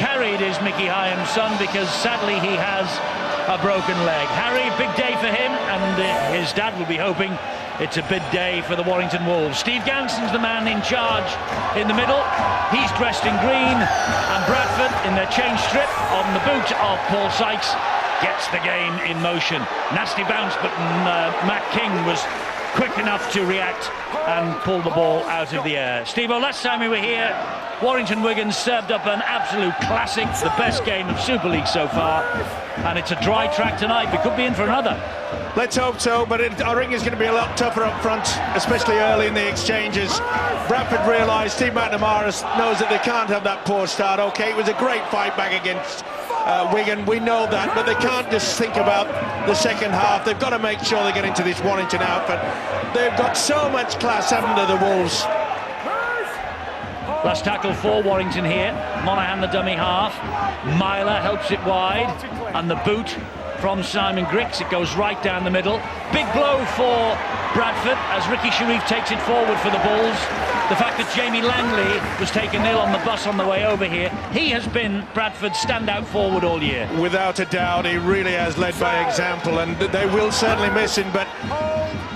carried is Mickey Hyam's son, because sadly he has a broken leg. Harry, big day for him, and his dad will be hoping it's a big day for the Warrington Wolves. Steve Ganson's the man in charge in the middle. He's dressed in green, and Bradford, in their change strip on the boot of Paul Sykes, gets the game in motion. Nasty bounce, but Matt King was quick enough to react and pull the ball out of the air. Steve-o, last time we were here, Warrington Wigan served up an absolute classic, the best game of Super League so far, and it's a dry track tonight. We could be in for another. Let's hope so, but our ring is going to be a lot tougher up front, especially early in the exchanges. Bradford realised, Steve McNamara knows that they can't have that poor start. OK, it was a great fight back against Wigan, we know that, but they can't just think about the second half. They've got to make sure they get into this Warrington outfit. They've got so much class, haven't they, the Wolves? Last tackle for Warrington here. Monaghan, the dummy half. Myler helps it wide, and the boot from Simon Griggs. It goes right down the middle. Big blow for Bradford as Ricky Sharif takes it forward for the Bulls. The fact that Jamie Langley was taken ill on the bus on the way over here, he has been Bradford's standout forward all year. Without a doubt, he really has led by example, and they will certainly miss him. But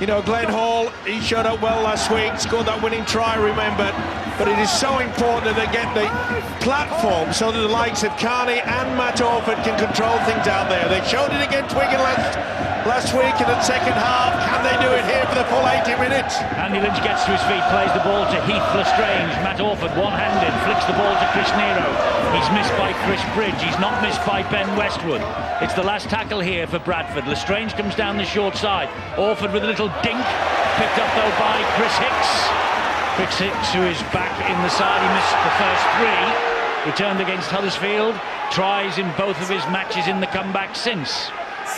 you know, Glenn Hall, he showed up well last week, scored that winning try, remember. But it is so important that they get the platform so that the likes of Carney and Matt Orford can control things out there. They showed it against Wigan last week in the second half. Can they do it here for the full 80 minutes? Andy Lynch gets to his feet, plays the ball to Heath Lestrange. Matt Orford, one-handed, flicks the ball to Chris Nero. He's missed by Chris Bridge. He's not missed by Ben Westwood. It's the last tackle here for Bradford. Lestrange comes down the short side. Orford with a little dink, picked up though by Chris Hicks. Chris Hicks, who is back in the side, he missed the first three. Returned against Huddersfield, tries in both of his matches in the comeback since.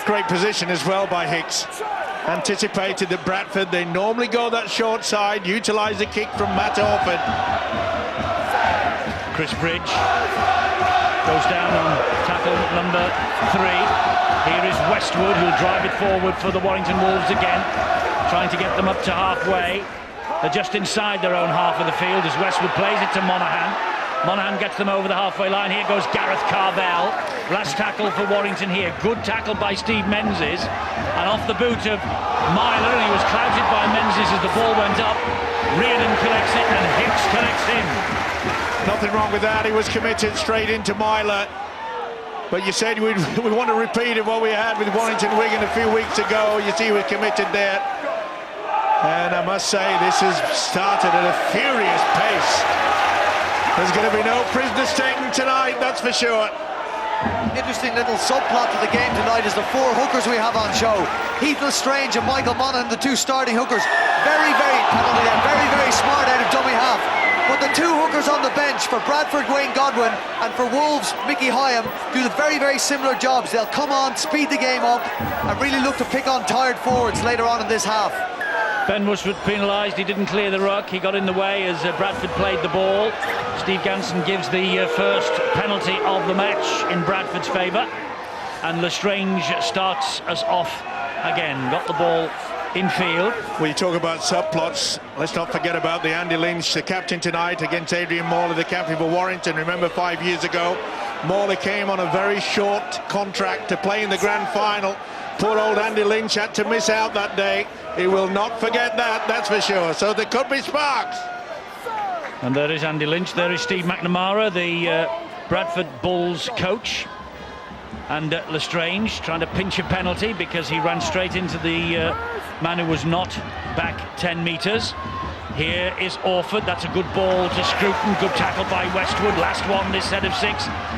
Great position as well by Hicks. Anticipated that Bradford, they normally go that short side, utilise the kick from Matt Orford. Chris Bridge goes down on tackle number 3. Here is Westwood, who'll drive it forward for the Warrington Wolves again, trying to get them up to halfway. They're just inside their own half of the field as Westwood plays it to Monaghan. Monaghan gets them over the halfway line. Here goes Gareth Carvell. Last tackle for Warrington here. Good tackle by Steve Menzies. And off the boot of Myler, and he was clouted by Menzies as the ball went up. Reardon collects it, and Hicks collects him. Nothing wrong with that. He was committed straight into Myler. But you said we want to repeat of what we had with Warrington Wigan a few weeks ago. You see, we're committed there. And I must say, this has started at a furious pace. There's going to be no prisoners taken tonight, that's for sure. Interesting little subplot to the game tonight is the 4 hookers we have on show. Heath Lestrange and Michael Monaghan, the 2 starting hookers. Very, very smart out of dummy half. But the 2 hookers on the bench for Bradford, Wayne Godwin, and for Wolves, Mickey Hyam, do the very, very similar jobs. They'll come on, speed the game up, and really look to pick on tired forwards later on in this half. Ben Westwood penalised, he didn't clear the ruck, he got in the way as Bradford played the ball. Steve Ganson gives the first penalty of the match in Bradford's favour, and Lestrange starts us off again. Got the ball in field. Well, you talk about subplots, let's not forget about the Andy Lynch, the captain tonight against Adrian Morley, the captain for Warrington. Remember 5 years ago, Morley came on a very short contract to play in the grand final. Poor old Andy Lynch had to miss out that day. He will not forget that, that's for sure. So there could be sparks. And there is Andy Lynch, there is Steve McNamara, the Bradford Bulls coach. And Lestrange trying to pinch a penalty because he ran straight into the man who was not back 10 metres. Here is Orford, that's a good ball to Scruton, good tackle by Westwood, last one this set of 6.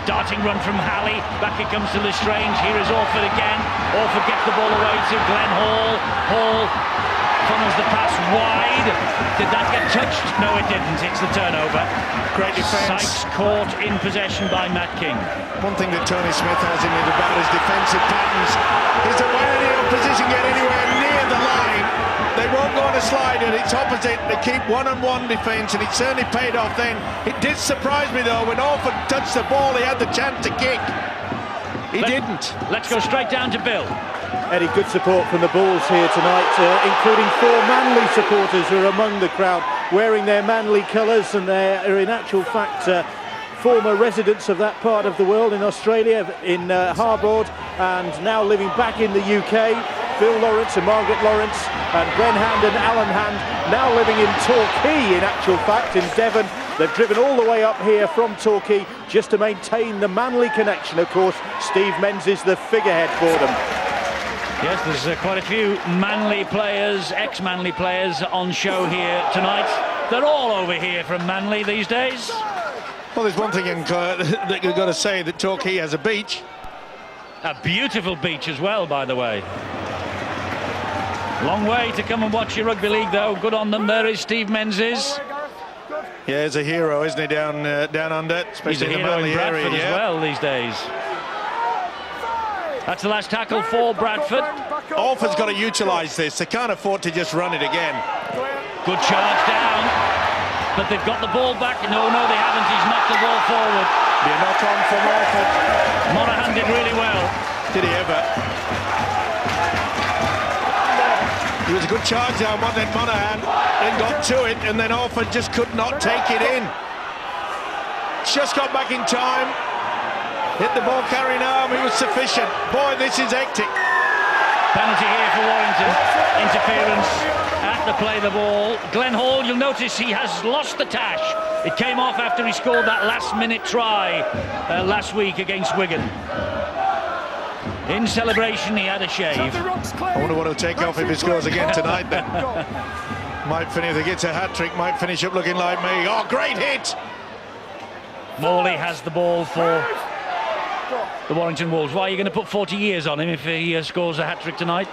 Darting run from Halley, back it comes to Lestrange, here is Orford again. Orford gets the ball away to Glenn Hall. Hall funnels the pass wide. Did that get touched? No, it didn't, it's the turnover. Great defence. Sykes caught in possession by Matt King. One thing that Tony Smith has in it about his defensive patterns is that when any opposition get anywhere near the line, they won't go on a slide, and it's opposite. They keep one-on-one defence, and it certainly paid off then. It did surprise me, though, when Orford touched the ball, he had the chance to kick. He didn't. Let's go straight down to Bill. Eddie, good support from the Bulls here tonight, including 4 Manly supporters who are among the crowd, wearing their Manly colours, and they're in actual fact former residents of that part of the world in Australia, in Harbord, and now living back in the UK. Phil Lawrence and Margaret Lawrence and Glenn Hand and Alan Hand now living in Torquay, in actual fact, in Devon. They've driven all the way up here from Torquay just to maintain the Manly connection. Of course, Steve Menzies is the figurehead for them. Yes, there's quite a few Manly players, ex-Manly players on show here tonight. They're all over here from Manly these days. Well, there's one thing that you've got to say, that Torquay has a beach. A beautiful beach as well, by the way. Long way to come and watch your rugby league, though. Good on them. There is Steve Menzies. Yeah, he's a hero, isn't he, down under, especially He's a in the hero Manly in Bradford area. as well these days. That's the last tackle for Bradford. Orford's got to utilise this. They can't afford to just run it again. Good charge down, but they've got the ball back. No, they haven't. He's knocked the ball forward. Be a knock on from Orford. Monaghan did really well. Did he ever? It was a good charge down, wasn't it? Monaghan then got to it, and then Orford just could not take it in. Just got back in time. Hit the ball carrying arm. He was sufficient. Boy, this is hectic. Penalty here for Warrington. Interference at the play the ball. Glenn Hall, you'll notice he has lost the tash. It came off after he scored that last-minute try last week against Wigan. In celebration, he had a shave. I wonder what he'll take off if he scores again tonight then. Might finish, if he gets a hat-trick, might finish up looking like me. Oh, great hit! Morley has the ball for the Warrington Wolves. Why are you going to put 40 years on him if he scores a hat-trick tonight?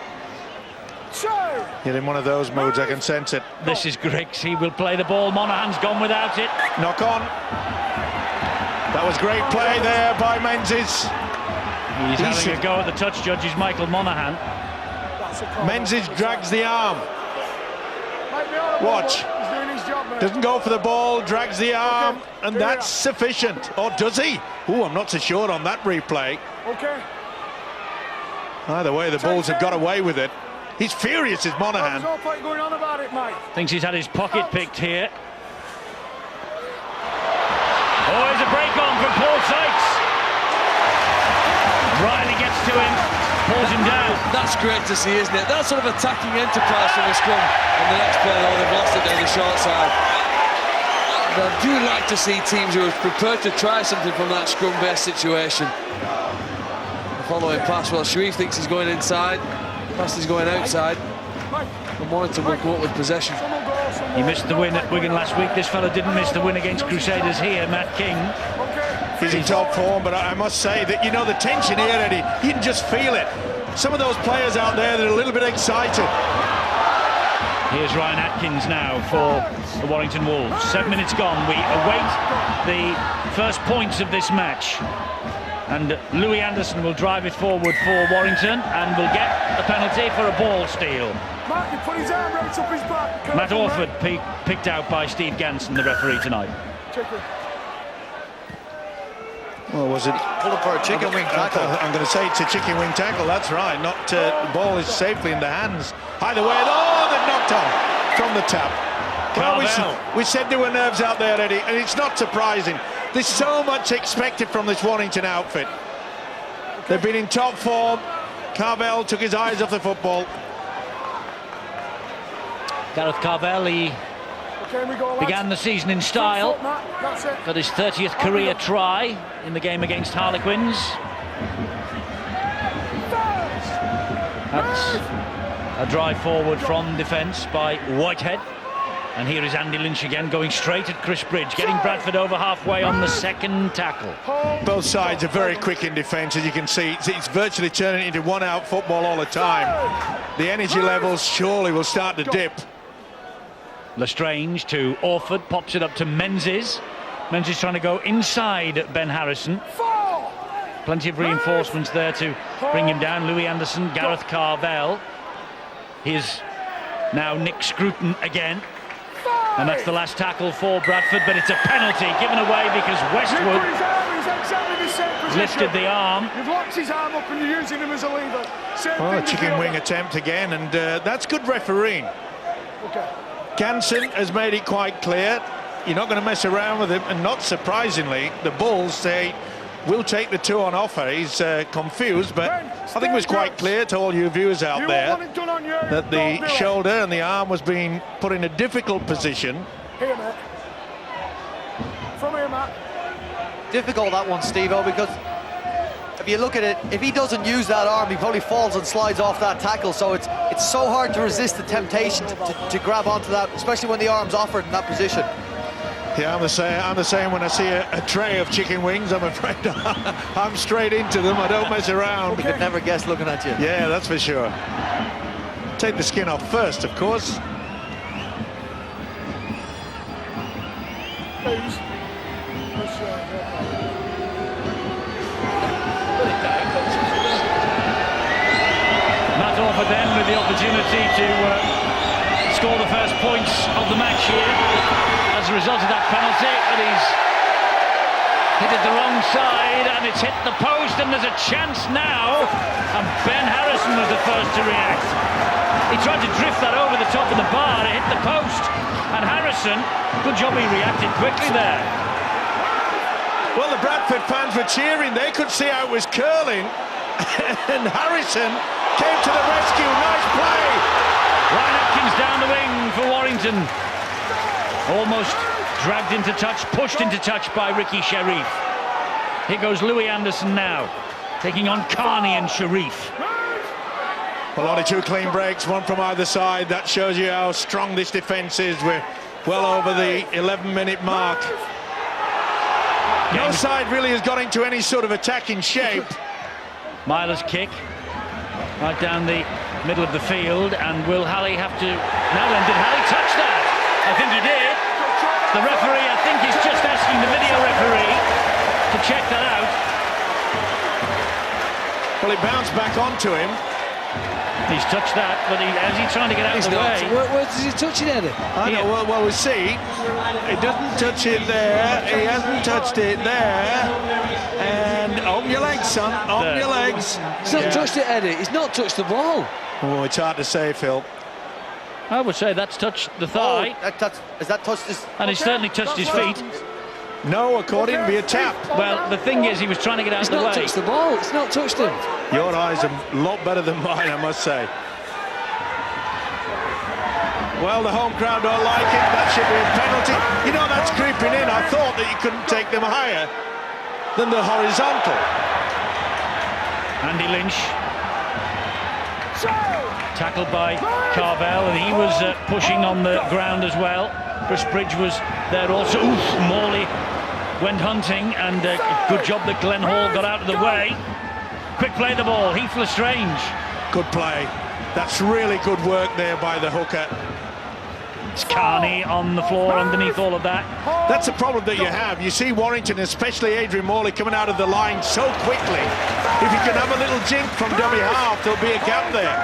Hit in one of those moods, I can sense it. This is Griggs. He will play the ball. Monaghan's gone without it. Knock on. That was great play there by Menzies. He's having a go at the touch judge, is Michael Monaghan. Menzies drags the arm. Watch. Doesn't go for the ball, drags the arm, and that's sufficient. Or does he? Oh, I'm not so sure on that replay. Either way, the Bulls have got away with it. He's furious, is Monaghan. Thinks he's had his pocket picked here. Oh, there's a break on from Paul Sykes. Riley gets to him, pulls him down. That's great to see, isn't it? That sort of attacking enterprise from the scrum. And the next play, they've lost it down the short side. But I do like to see teams who are prepared to try something from that scrum-based situation. The following pass, well, Sharif thinks he's going inside. The pass is going outside. And Warrington will come up with possession. He missed the win at Wigan last week. This fellow didn't miss the win against Crusaders here, Matt King. He's in top form, but I must say that, you know, the tension here, Eddie, you can just feel it. Some of those players out there that are a little bit excited. Here's Ryan Atkins now for the Warrington Wolves. 7 minutes gone. We await the first points of this match. And Louis Anderson will drive it forward for Warrington and will get a penalty for a ball steal. Matt Orford picked out by Steve Ganson, the referee tonight. Well, was it? Pull up for a chicken wing tackle. I'm going to say it's a chicken wing tackle. That's right. Not the ball is safely in the hands. Either way, oh, they've knocked on from the tap. We said there were nerves out there, Eddie, and it's not surprising. There's so much expected from this Warrington outfit. They've been in top form. Carvel took his eyes off the football. Gareth Carvel, he began the season in style. Got his 30th career try in the game against Harlequins. That's a drive forward from defence by Whitehead. And here is Andy Lynch again, going straight at Chris Bridge, getting Bradford over halfway on the second tackle. Both sides are very quick in defence, as you can see. It's virtually turning into one-out football all the time. The energy levels surely will start to dip. Lestrange to Orford, pops it up to Menzies. Menzies trying to go inside Ben Harrison. Plenty of reinforcements there to bring him down. Louis Anderson, Gareth Carvel. Here's now Nick Scruton again. And that's the last tackle for Bradford, but it's a penalty given away because Westwood lifted the arm. You've locked his arm up and you're using him as a lever. Oh, a chicken wing attempt again, and that's good refereeing. Okay. Ganson has made it quite clear you're not going to mess around with him. And not surprisingly, the Bulls say, we'll take the 2 on offer. He's confused, but I think it was quite clear to all you viewers out there that the shoulder and the arm was being put in a difficult position. Here, Matt. From here, Matt. Difficult, that one, Steve-O, because if you look at it, if he doesn't use that arm, he probably falls and slides off that tackle. So it's so hard to resist the temptation to grab onto that, especially when the arm's offered in that position. Yeah, I'm the same when I see a tray of chicken wings. I'm afraid I'm straight into them. I don't mess around. You could never guess looking at you. Yeah, that's for sure. Take the skin off first, of course. Please. Matt Orford then with the opportunity to score the first points of the match here as a result of that penalty, but he's hit it the wrong side and it's hit the post, and there's a chance now, and Ben Harrison was the first to react. He tried to drift that over the top of the bar, it hit the post, and Harrison, good job he reacted quickly there. Well, the Bradford fans were cheering. They could see how it was curling. And Harrison came to the rescue. Nice play. Ryan Atkins down the wing for Warrington. Almost dragged into touch, pushed into touch by Ricky Sharif. Here goes Louis Anderson now, taking on Carney and Sharif. Well, only 2 clean breaks, 1 from either side. That shows you how strong this defence is. We're well over the 11-minute mark. No side really has got into any sort of attacking shape. Myler's kick right down the middle of the field, and will Halley have to... Now then, did Halley touch that? I think he did. The referee, I think, is just asking the video referee to check that out. Well, it bounced back onto him. He's touched that, but is he trying to get out of the way? Where does he touch it, Eddie? I know, well, we'll see. He doesn't touch it there. He hasn't touched it there. And on your legs, son. On your legs. He's not touched it, Eddie. He's not touched the ball. Oh, it's hard to say, Phil. I would say that's touched the thigh. Oh, has that touched his... And he's certainly touched his feet. No, according to be a tap. Well, the thing is, he was trying to get out of the way. It's not touched the ball. It's not touched him. Your eyes are a lot better than mine, I must say. Well, the home crowd don't like it. That should be a penalty. You know, that's creeping in. I thought that you couldn't take them higher than the horizontal. Andy Lynch. Tackled by Carvel, and he was pushing on the ground as well. Chris Bridge was there also. Oof, Morley went hunting, and good job that Glenn Hall got out of the way. Quick play the ball, Heath Lestrange. Good play. That's really good work there by the hooker. It's Carney on the floor underneath all of that. That's a problem that you have. You see Warrington, especially Adrian Morley, coming out of the line so quickly. If you can have a little jink from dummy half, there'll be a gap there.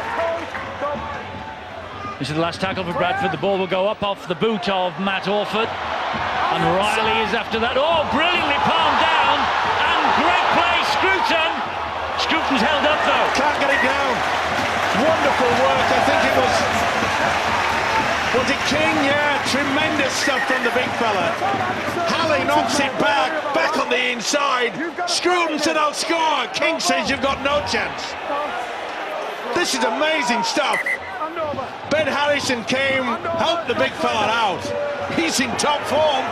This is the last tackle for Bradford. The ball will go up off the boot of Matt Orford. And Riley is after that. Oh, brilliantly palmed down. And great play, Scruton. Scruton's held up, though. Can't get it down. Wonderful work. I think it was... Was it King? Yeah, tremendous stuff from the big fella. Halley knocks it back on the inside. Scruton said, I'll score. King says, you've got no chance. This is amazing stuff. Ben Harrison came, helped the big fella out. He's in top form.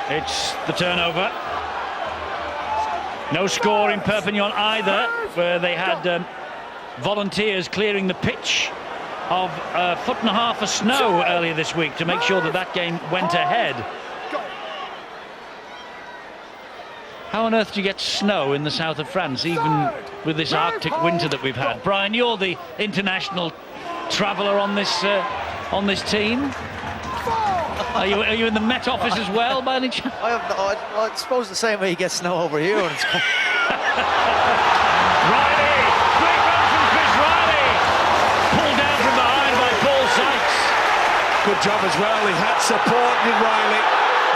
It's the turnover. No score in Perpignan either, where they had volunteers clearing the pitch of a foot and a half of snow earlier this week to make sure that that game went ahead. How on earth do you get snow in the south of France, even with this Arctic winter that we've had? Brian, you're the international traveller on this team. Are you in the Met Office as well, by any chance? I suppose the same way you get snow over here. When it's Riley, great run from Chris Riley, pulled down from behind by Paul Sykes. Good job as well. He had support, did Riley.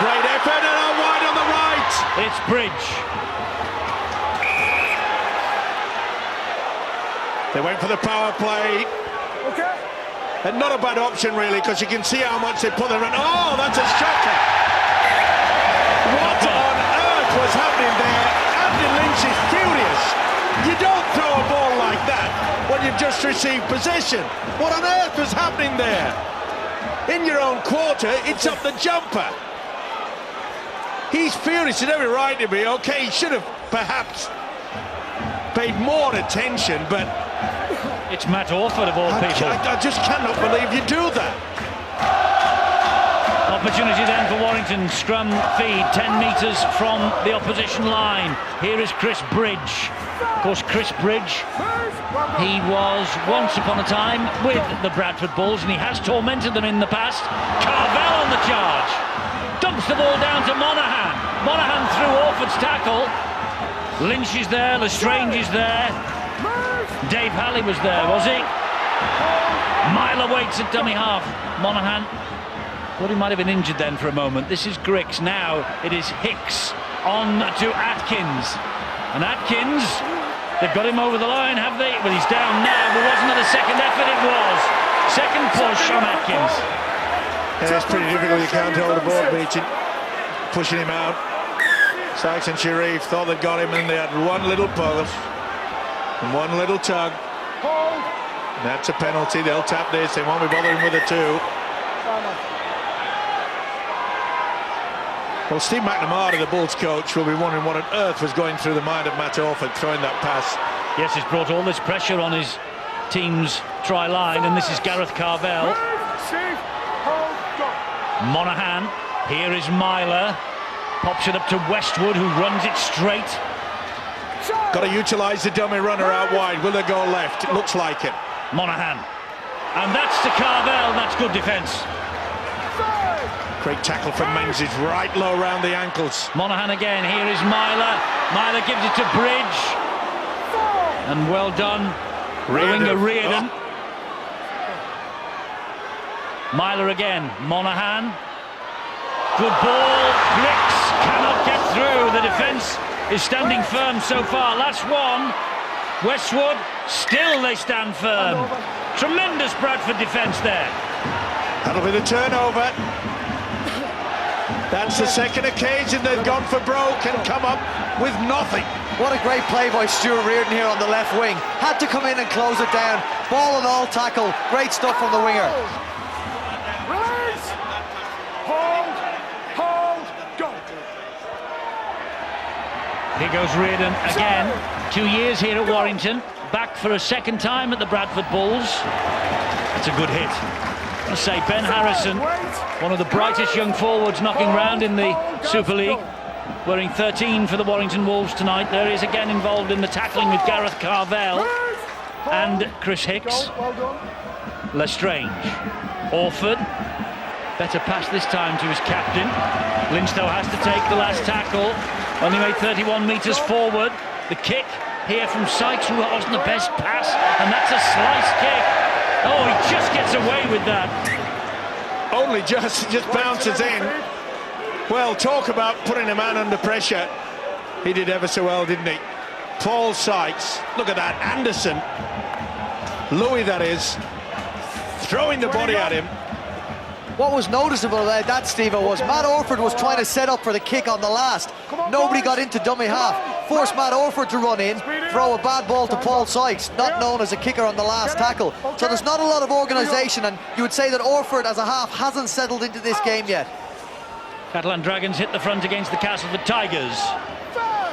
Great effort, and a wide on the right. It's Bridge. They went for the power play. Okay. And not a bad option, really, because you can see how much they put them in. Oh, that's a shocker! What on earth was happening there? Andy Lynch is furious. You don't throw a ball like that when you've just received possession. What on earth was happening there? In your own quarter, it's up the jumper. He's furious, and every right to be. Okay, he should have perhaps paid more attention, but it's Matt Orford of all people. I just cannot believe you do that. Opportunity then for Warrington. Scrum feed 10 metres from the opposition line. Here is Chris Bridge. Of course, Chris Bridge, he was once upon a time with the Bradford Bulls, and he has tormented them in the past. Carvel on the charge. Dumps the ball down to Monaghan. Monaghan through Orford's tackle. Lynch is there, Lestrange is there. Dave Halley was there, was he? Myler waits at dummy half. Monaghan, thought he might have been injured then for a moment. This is Griggs. Now it is Hicks on to Atkins. And Atkins, they've got him over the line, have they? Well, he's down now, but wasn't that a second effort? It was. Second push on Atkins. Yeah, it's pretty difficult. You can't hold the ball, Beeching. Pushing him out. Sykes and Sharif thought they'd got him, and they had one little pull and one little tug. And that's a penalty. They'll tap this. They won't be bothering with a two. Well, Steve McNamara, the Bulls coach, will be wondering what on earth was going through the mind of Matt Orford throwing that pass. Yes, he's brought all this pressure on his team's try line, and this is Gareth Carvel. Monaghan, here is Myler. Pops it up to Westwood, who runs it straight. Got to utilise the dummy runner out wide. Will they go left? It looks like it. Monaghan. And that's to Carvel. That's good defence. Great tackle from Menzies, right low round the ankles. Monaghan again. Here is Myler. Myler gives it to Bridge. And well done, Reardon. Oh. Myler again. Monaghan. Good ball. Griggs cannot get through. The defence is standing firm so far. Last one. Westwood. Still they stand firm. Tremendous Bradford defence there. That'll be the turnover. That's the second occasion they've gone for broke and come up with nothing. What a great play by Stuart Reardon here on the left wing. Had to come in and close it down. Ball and all tackle. Great stuff from the winger. Release! Hold, go! Here goes Reardon again. 2 years here at Warrington. Back for a second time at the Bradford Bulls. It's a good hit. I say Ben Harrison, one of the brightest young forwards knocking round in the Super League, wearing 13 for the Warrington Wolves tonight. There he is again involved in the tackling with Gareth Carvel and Chris Hicks. Lestrange. Orford. Better pass this time to his captain. Lynch, though, has to take the last tackle. Only made 31 metres forward. The kick here from Sykes, who wasn't the best pass, and that's a slice kick. Oh, he just gets away with that. Only just bounces in. Well, talk about putting a man under pressure. He did ever so well, didn't he? Paul Sykes, look at that. Anderson, Louis that is, throwing the body at him. What was noticeable about that, Steve-o, was Matt Orford was trying to set up for the kick on the last. Nobody got into dummy half. Forced Matt Orford to run in, throw a bad ball to Paul Sykes, not known as a kicker on the last tackle. So there's not a lot of organisation, and you would say that Orford as a half hasn't settled into this game yet. Catalan Dragons hit the front against the Castleford Tigers.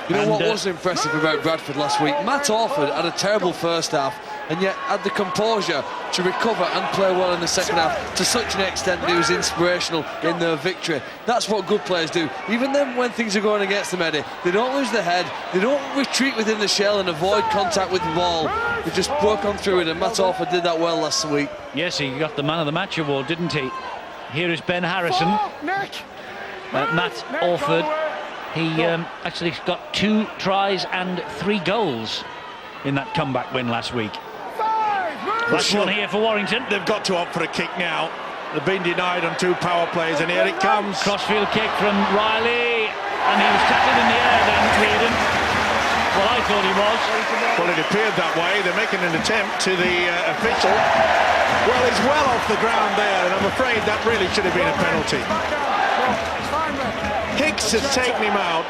You know what was impressive about Bradford last week? Matt Orford had a terrible first half, and yet had the composure to recover and play well in the second half to such an extent that he was inspirational in their victory. That's what good players do. Even then, when things are going against them, Eddie, they don't lose their head, they don't retreat within the shell and avoid contact with the ball. They just work on through it, and Matt Orford did that well last week. Yes, he got the Man of the Match award, didn't he? Here is Ben Harrison. Matt Orford. He actually got 2 tries and 3 goals in that comeback win last week. Last one here for Warrington. They've got to opt for a kick now. They've been denied on 2 power plays, and here it comes. Crossfield kick from Riley, and he was tackled in the air then, Reardon. Well, I thought he was. Well, it appeared that way. They're making an attempt to the official. Well, he's well off the ground there, and I'm afraid that really should have been a penalty. Hicks has taken him out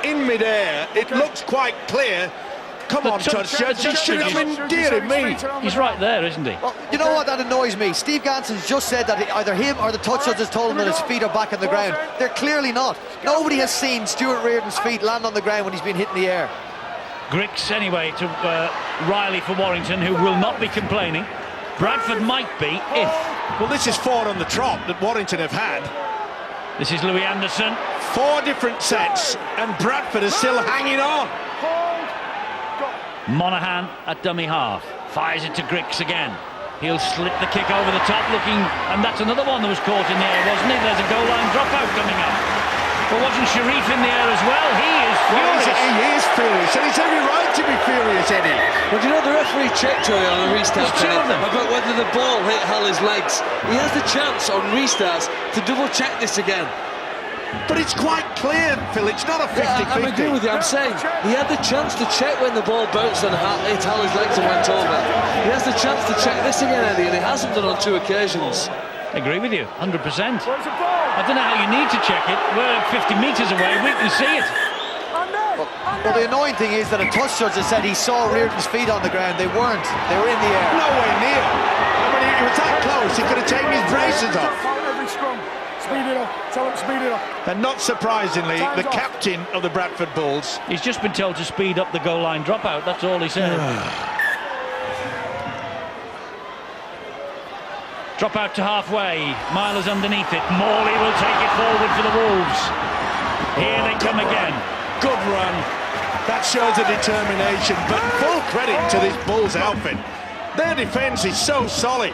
in mid-air. It looks quite clear. Come on, touch judge, he should have been dearie me. He's right there, isn't he? Well, you know what, that annoys me. Steve Ganson's just said that either him or the touch judge has told him that his feet are back on the ground. They're clearly not. Nobody has seen Stuart Reardon's feet land on the ground when he's been hit in the air. Griggs, anyway, to Riley for Warrington, who will not be complaining. Bradford might be if. Well, this is 4 on the trot that Warrington have had. This is Louis Anderson. 4 different sets, and Bradford is still hanging on. Monaghan at dummy half. Fires it to Griggs again. He'll slip the kick over the top, looking, and that's another one that was caught in the air, wasn't it? There's a goal line dropout coming up. But wasn't Sharif in the air as well? He is furious. He is furious, and he's every right to be furious, Eddie. Well, you know, the referee checked earlier on the restart about whether the ball hit Halle's legs. He has the chance on restarts to double-check this again. But it's quite clear, Phil, it's not a 50-50. I agree with you. I'm saying he had the chance to check when the ball bounced and hit Halle's legs and went over. He has the chance to check this again, Eddie, and he hasn't done on 2 occasions. I agree with you, 100%. I don't know how you need to check it. We're 50 metres away, we can see it. Well, the annoying thing is that a touch judge has said he saw Reardon's feet on the ground. They weren't. They were in the air. Nowhere near. I mean, he was that close, he could have taken his braces off. Every scrum. Speed it up. Tell him speed it up. And not surprisingly, the captain of the Bradford Bulls. He's just been told to speed up the goal line dropout, that's all he said. Drop out to halfway, Milers underneath it. Morley will take it forward for the Wolves. Here they come again. Good run. That shows a determination, but full credit to this Bulls outfit. Their defence is so solid.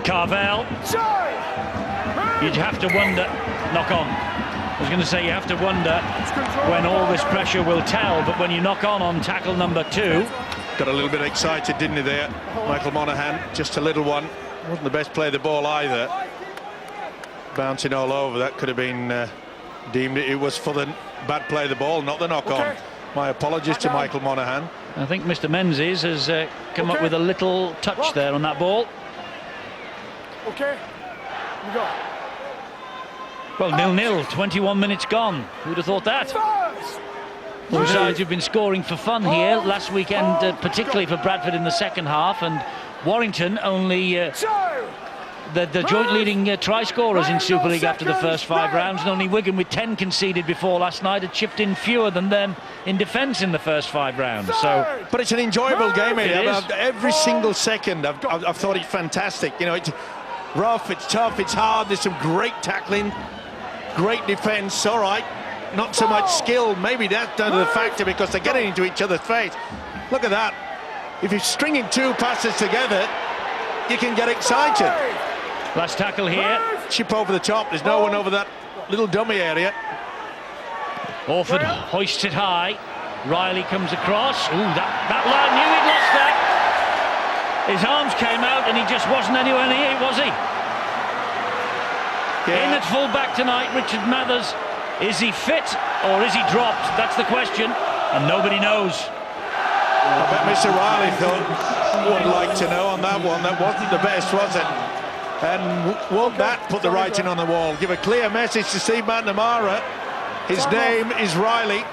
Carvel. You'd have to wonder, knock on. I was going to say you have to wonder when all this pressure will tell, but when you knock on tackle number 2. Got a little bit excited, didn't he, there? Michael Monaghan, just a little one. Wasn't the best play of the ball either. Bouncing all over, that could have been deemed it was for the bad play of the ball, not the knock-on. My apologies to Michael Monaghan. I think Mr. Menzies has come up with a little touch there on that ball. Okay, you go. Well, 0-0, 21 minutes gone. Who'd have thought that? Both sides have been scoring for fun here last weekend, particularly for Bradford in the second half, and Warrington only the joint leading try scorers in Super League after the first 5 rounds, and only Wigan, with 10 conceded before last night, had chipped in fewer than them in defence in the first 5 rounds. So, but it's an enjoyable game, Eddie. It is. Every single second I've thought it's fantastic. You know, it's rough, it's tough, it's hard. There's some great tackling, great defence. All right, not so much skill. Maybe that's down to the factor because they're getting into each other's face. Look at that. If you're stringing 2 passes together, you can get excited. last tackle here. Chip over the top. There's no one over that little dummy area. Orford hoists it high. Riley comes across. Ooh, that lad knew he'd lost that. His arms came out and he just wasn't anywhere near it, was he? Yeah. In at full back tonight, Richard Mathers. Is he fit or is he dropped? That's the question, and nobody knows. I bet Mr. Riley would like to know on that one. That wasn't the best, was it? And won't that put the writing on the wall? Give a clear message to Steve McNamara. His name is Riley,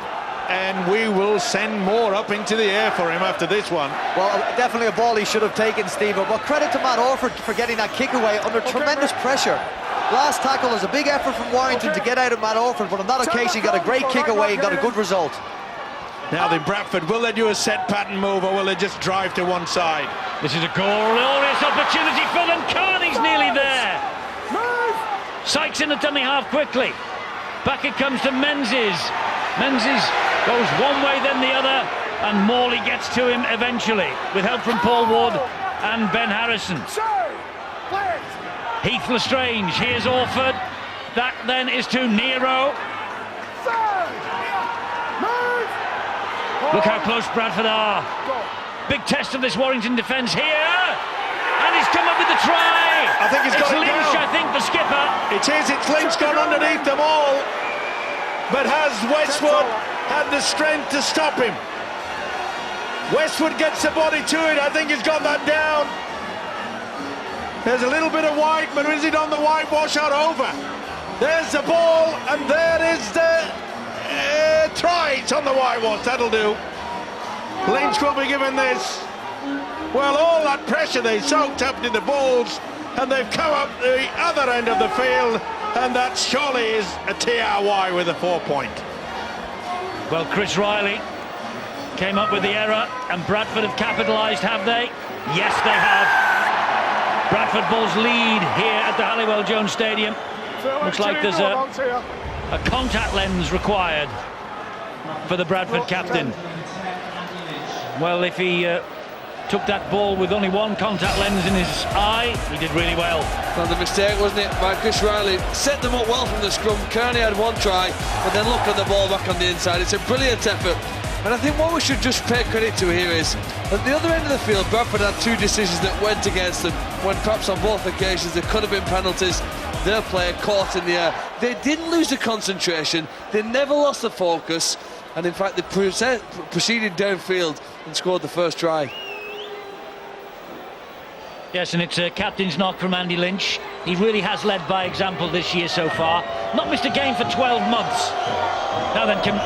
and we will send more up into the air for him after this one. Well, definitely a ball he should have taken, Steve. But credit to Matt Orford for getting that kick away under tremendous pressure. Last tackle was a big effort from Warrington to get out of Matt Orford, but on that occasion he got a great kick away and got a good result. Now then, Bradford, will they do a set pattern move or will they just drive to one side? This is a glorious opportunity for them. Carney's nearly there. Sykes in the dummy half quickly. Back it comes to Menzies. Menzies goes one way then the other, and Morley gets to him eventually with help from Paul Wood and Ben Harrison. Heath Lestrange, here's Orford. That then is to Nero. Look how close Bradford are. Big test of this Warrington defence here. And he's come up with the try. I think he's got it Lynch, down. I think, the skipper. It is, it's Lynch gone underneath them all. But has Westwood had the strength to stop him? Westwood gets the body to it. I think he's got that down. There's a little bit of white, but is it on the white washout over? There's the ball, and there is the try. It's on the whitewash. That'll do. Lynch will be given this. Well, all that pressure they soaked up in the balls, and they've come up the other end of the field, and that surely is a TRY with a 4-point. Well, Chris Riley came up with the error, and Bradford have capitalised, have they? Yes, they have. Bradford Bulls lead here at the Halliwell Jones Stadium. Looks like there's a contact lens required for the Bradford captain. Well, if he took that ball with only one contact lens in his eye, he did really well. Well, the mistake, wasn't it, by Chris Riley? Set them up well from the scrum. Kearney had one try, but then look at the ball back on the inside. It's a brilliant effort. And I think what we should just pay credit to here is, at the other end of the field, Bradford had two decisions that went against them, when perhaps on both occasions there could have been penalties. Their player caught in the air. They didn't lose the concentration, they never lost the focus, and in fact they proceeded downfield and scored the first try. Yes, and it's a captain's knock from Andy Lynch. He really has led by example this year so far. Not missed a game for 12 months. Now then, can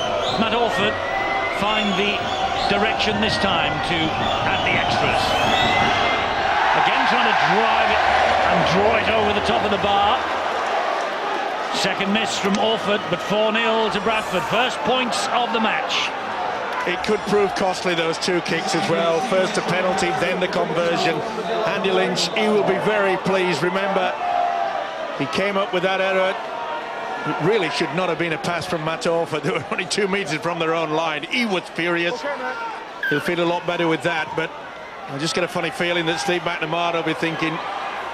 Matt Orford find the direction this time to add the extras? Again trying to drive it and draw it over the top of the bar. Second miss from Orford, but 4-0 to Bradford. First points of the match. It could prove costly, those two kicks as well. First a penalty, then the conversion. Andy Lynch, he will be very pleased. Remember, he came up with that error. It really should not have been a pass from Matt Orford. They were only 2 metres from their own line. He was furious. He'll feel a lot better with that, but I just get a funny feeling that Steve McNamara will be thinking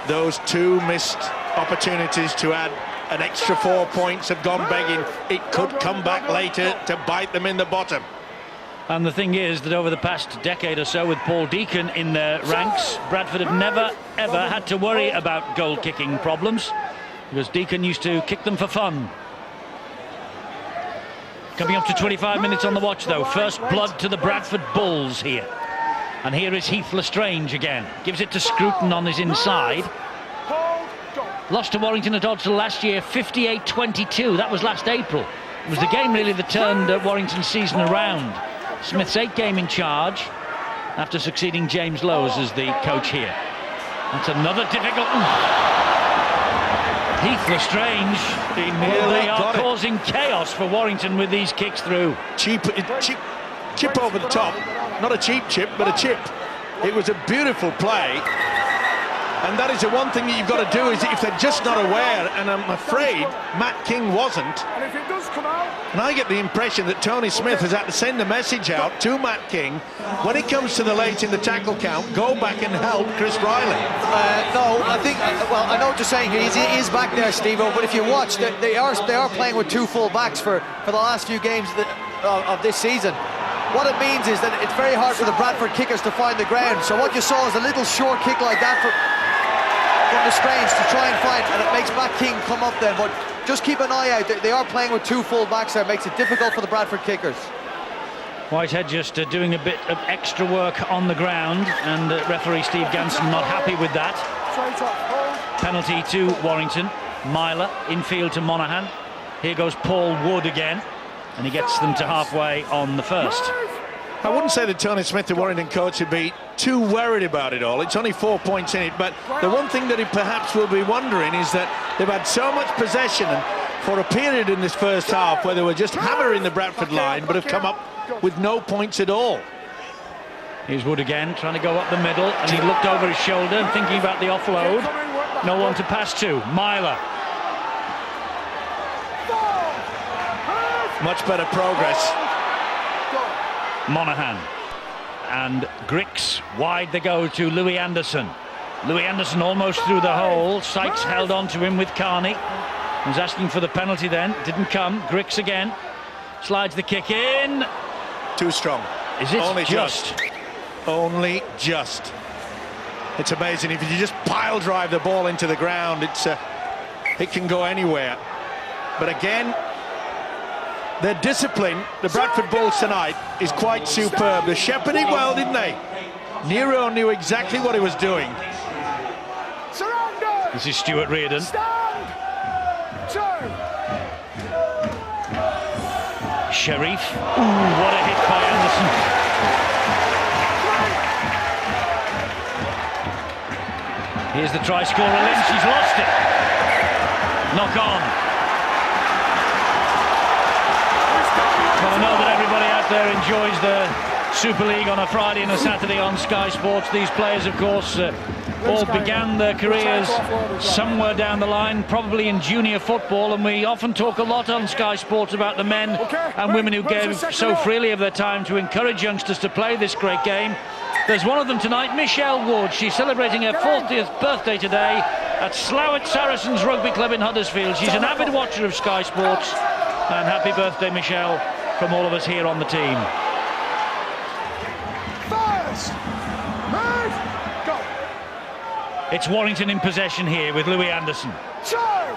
those two missed opportunities to add an extra 4 points have gone begging. It could come back later to bite them in the bottom. And the thing is that over the past decade or so, with Paul Deacon in their ranks, Bradford have never, ever had to worry about goal-kicking problems, because Deacon used to kick them for fun. Coming up to 25 minutes on the watch, though. First blood to the Bradford Bulls here. And here is Heath Lestrange again. Gives it to Scruton on his inside. Lost to Warrington at Odsal last year, 58-22. That was last April. It was the game, really, that turned Warrington's season around. Smith's 8th game in charge, after succeeding James Lowes as the coach here. That's another difficult... Heath Lestrange, they are causing chaos for Warrington with these kicks through. Chip over the top. Not a cheap chip, but a chip. It was a beautiful play. And that is the one thing that you've got to do, is if they're just not aware, and I'm afraid Matt King wasn't. And if it does come out, and I get the impression that Tony Smith has had to send a message out to Matt King, when it comes to the late in the tackle count, go back and help Chris Riley. No, I think, well, I know what you're saying. He is back there, Steve-O, but if you watch, they are playing with two full backs for the last few games of this season. What it means is that it's very hard for the Bradford kickers to find the ground. So what you saw is a little short kick like that from Lestrange to try and find, and it makes Matt King come up then. But just keep an eye out. They are playing with two full backs there. It makes it difficult for the Bradford kickers. Whitehead just doing a bit of extra work on the ground, and referee Steve Ganson not happy with that. Penalty to Warrington. Myler infield to Monaghan. Here goes Paul Wood again, and he gets them to halfway on the first. I wouldn't say that Tony Smith, the Warrington coach, would be too worried about it all. It's only 4 points in it, but the one thing that he perhaps will be wondering is that they've had so much possession, and for a period in this first half where they were just hammering the Bradford line, but have come up with no points at all. Here's Wood again, trying to go up the middle, and he looked over his shoulder and thinking about the offload. No one to pass to. Myler. Much better progress. Monaghan. And Grix, wide they go to Louis Anderson. Louis Anderson almost through the hole. Sykes held on to him with Carney. Was asking for the penalty then. Didn't come. Grix again. Slides the kick in. Too strong. Is it only just? Only just. It's amazing. If you just pile drive the ball into the ground, it can go anywhere. But again, Their discipline, the Bradford Bulls tonight, is quite superb. They shepherded it well, didn't they? Nero knew exactly what he was doing. Surrender. This is Stuart Reardon. Stand. Turn. Sharif. Ooh, what a hit by Anderson. Here's the try scorer, Lynch. He's lost it. Knock on. Well, I know that everybody out there enjoys the Super League on a Friday and a Saturday on Sky Sports. These players, of course, all began their careers somewhere down the line, probably in junior football, and we often talk a lot on Sky Sports about the men and women who gave so freely of their time to encourage youngsters to play this great game. There's one of them tonight, Michelle Wood. She's celebrating her 40th birthday today at Slowett Saracens Rugby Club in Huddersfield. She's an avid watcher of Sky Sports, and happy birthday, Michelle, from all of us here on the team. First. Move. Go. It's Warrington in possession here with Louis Anderson. Turn.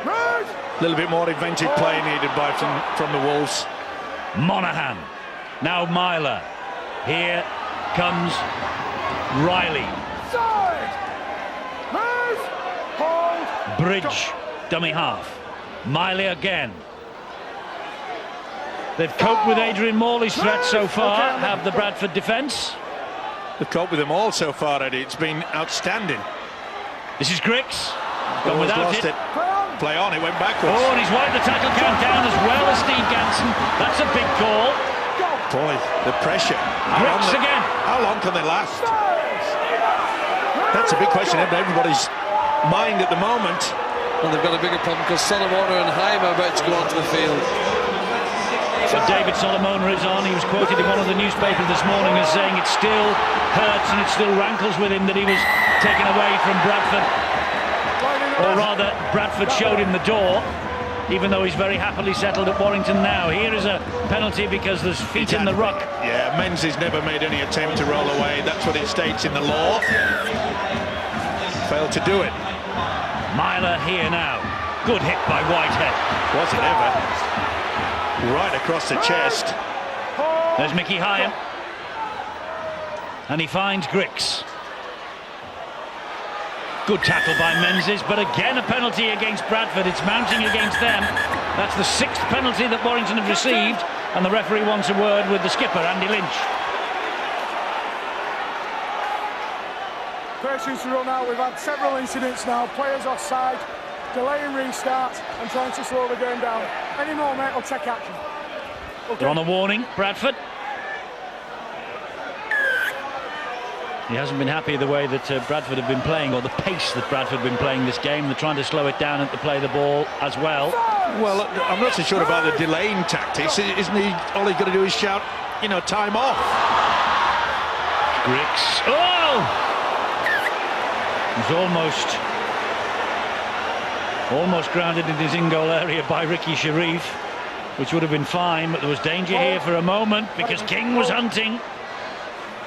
Move. A little bit more inventive play needed from the Wolves. Monaghan. Now Myler. Here comes Riley. Side. Move. Hold. Bridge. Dummy half. Miley again. They've coped with Adrian Morley's threat so far, have the Bradford defence. They've coped with them all so far, Eddie. It's been outstanding. This is Griggs. Gone Ball's without lost it. Play on, it went backwards. Oh, and he's wiped the tackle count down as well as Steve Ganson. That's a big call. Boy, the pressure. Griggs again. How long can they last? That's a big question in everybody's mind at the moment. Well, they've got a bigger problem because Solomona and Haim are about to go onto the field. So David Solomona is on. He was quoted in one of the newspapers this morning as saying it still hurts and it still rankles with him that he was taken away from Bradford. Or rather, Bradford showed him the door, even though he's very happily settled at Warrington now. Here is a penalty because there's feet in the ruck. Yeah, Menzies never made any attempt to roll away. That's what it states in the law. Failed to do it. Myler here now. Good hit by Whitehead. Was it ever? Right across the chest. There's Mickey Hyam. And he finds Griggs. Good tackle by Menzies, but again a penalty against Bradford. It's mounting against them. That's the 6th penalty that Warrington have received, and the referee wants a word with the skipper, Andy Lynch. Patience to run out. We've had several incidents now. Players offside, delaying restarts and trying to slow the game down. Any more, mate, I'll take action. Okay. They're on a warning, Bradford. He hasn't been happy the way that Bradford have been playing, or the pace that Bradford have been playing this game. They're trying to slow it down and to play the ball as well. Well, I'm not so sure about the delaying tactics. Isn't he? All he's got to do is shout, you know, time off. Griggs. Oh! He's almost grounded in his in-goal area by Ricky Sharif, which would have been fine, but there was danger here for a moment because King was hunting.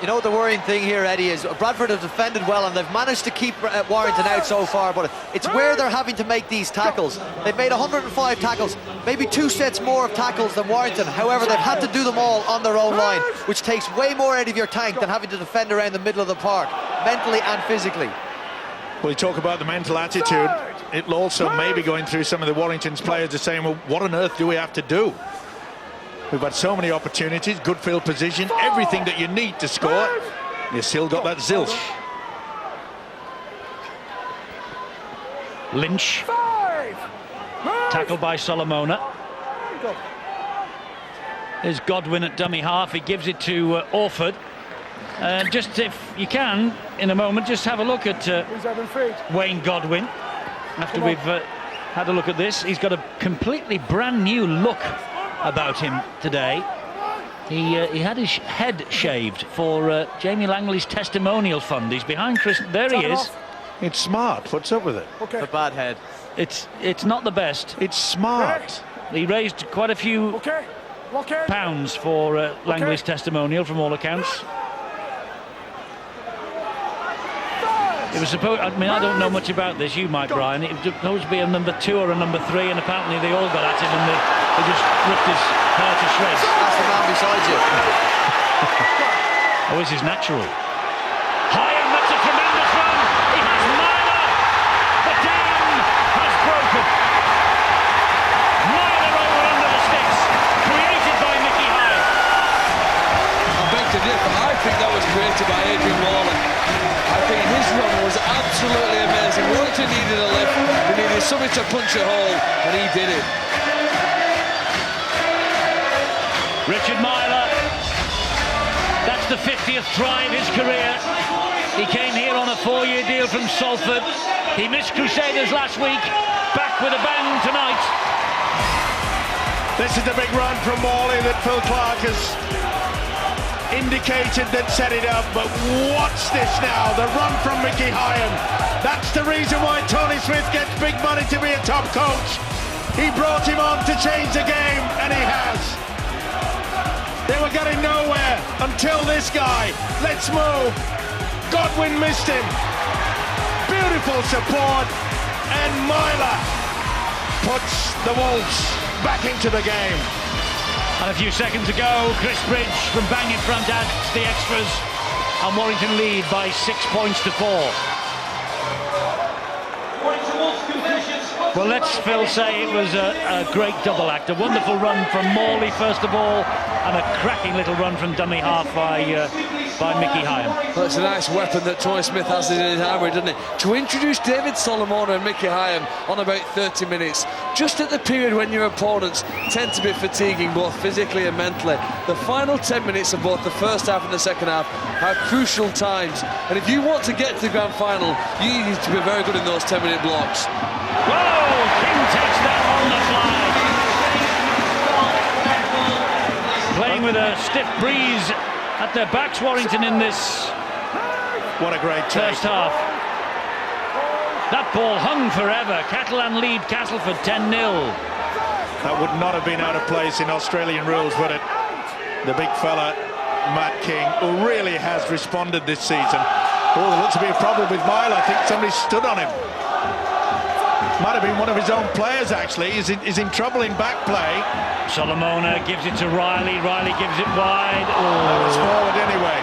You know what the worrying thing here, Eddie, is Bradford have defended well and they've managed to keep Warrington out so far, but it's where they're having to make these tackles. They've made 105 tackles, maybe 2 sets more of tackles than Warrington. However, they've had to do them all on their own line, which takes way more out of your tank than having to defend around the middle of the park, mentally and physically. Well, you talk about the mental attitude. It'll also maybe going through some of the Warrington's players are saying, well, what on earth do we have to do? We've had so many opportunities, good field position, everything that you need to score. You still got that zilch. Lynch. Tackled by Solomona. There's Godwin at dummy half. He gives it to Orford. Just if you can, in a moment, just have a look at Wayne Godwin. After we've had a look at this, he's got a completely brand new look about him today. He had his head shaved for Jamie Langley's testimonial fund. He's behind Chris. There he is. It's smart. What's up with it? Okay. A bad head. It's not the best. It's smart. He raised quite a few pounds for Langley's testimonial, from all accounts. It was supposed. I mean, I don't know much about this. You might, Brian. It was supposed to be a number 2 or a number 3, and apparently they all got at him and they just ripped his hair to shreds. That's the man beside you. Oh, this is natural. Hyam, that's a tremendous run. He has Myler. The dam has broken. Myler over under the sticks, created by Mickey Hyam. I beg to differ. I think that was created by Adrian Warren. I think his run was absolutely amazing. Warrington needed a lift. They needed something to punch a hole, and he did it. Richard Myler. That's the 50th try of his career. He came here on a 4-year deal from Salford. He missed Crusaders last week. Back with a bang tonight. This is the big run from Morley that Phil Clark has indicated that set it up, but watch this now, the run from Mickey Hyam. That's the reason why Tony Smith gets big money to be a top coach. He brought him on to change the game, and he has. They were getting nowhere until this guy. Let's move. Godwin missed him. Beautiful support, and Myler puts the Wolves back into the game. And a few seconds ago, Chris Bridge from bang in front adds the extras, and Warrington lead by 6 points to 4. Well, let's, Phil, say it was a great double act. A wonderful run from Morley, first of all, and a cracking little run from dummy half by Mickey Hyam. Well, it's a nice weapon that Tony Smith has in his armoury, doesn't it? To introduce David Solomona and Mickey Hyam on about 30 minutes, just at the period when your opponents tend to be fatiguing, both physically and mentally. The final 10 minutes of both the first half and the second half are crucial times. And if you want to get to the grand final, you need to be very good in those 10-minute blocks. Whoa! King takes that on the fly. Playing with a stiff breeze at their backs, Warrington, in this What a great take. first half. That ball hung forever. Catalan lead Castleford 10-0. That would not have been out of place in Australian rules, would it? The big fella, Matt King, who really has responded this season. Oh, there looks to be a problem with Myler. I think somebody stood on him. Might have been one of his own players, actually. He's in trouble in back play. Solomona gives it to Riley. Riley gives it wide. That was Oh. forward anyway.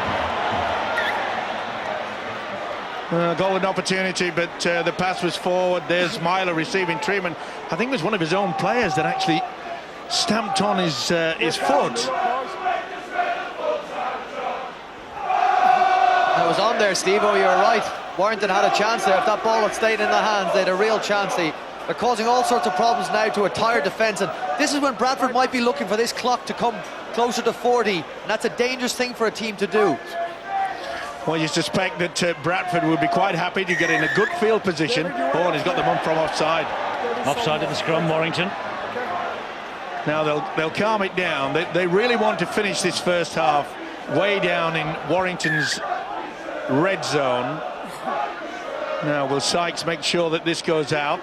Golden opportunity, but the pass was forward. There's Myler receiving treatment. I think it was one of his own players that actually stamped on his foot. That was on there, Steve-O, you're right. Warrington had a chance there. If that ball had stayed in their hands, they had a real chance. They're causing all sorts of problems now to a tired defence, and this is when Bradford might be looking for this clock to come closer to 40, and that's a dangerous thing for a team to do. Well, you suspect that Bradford would be quite happy to get in a good field position. Oh, and he's got them on from offside. Offside at the scrum, Warrington. Now they'll calm it down. They really want to finish this first half way down in Warrington's red zone. Now, will Sykes make sure that this goes out?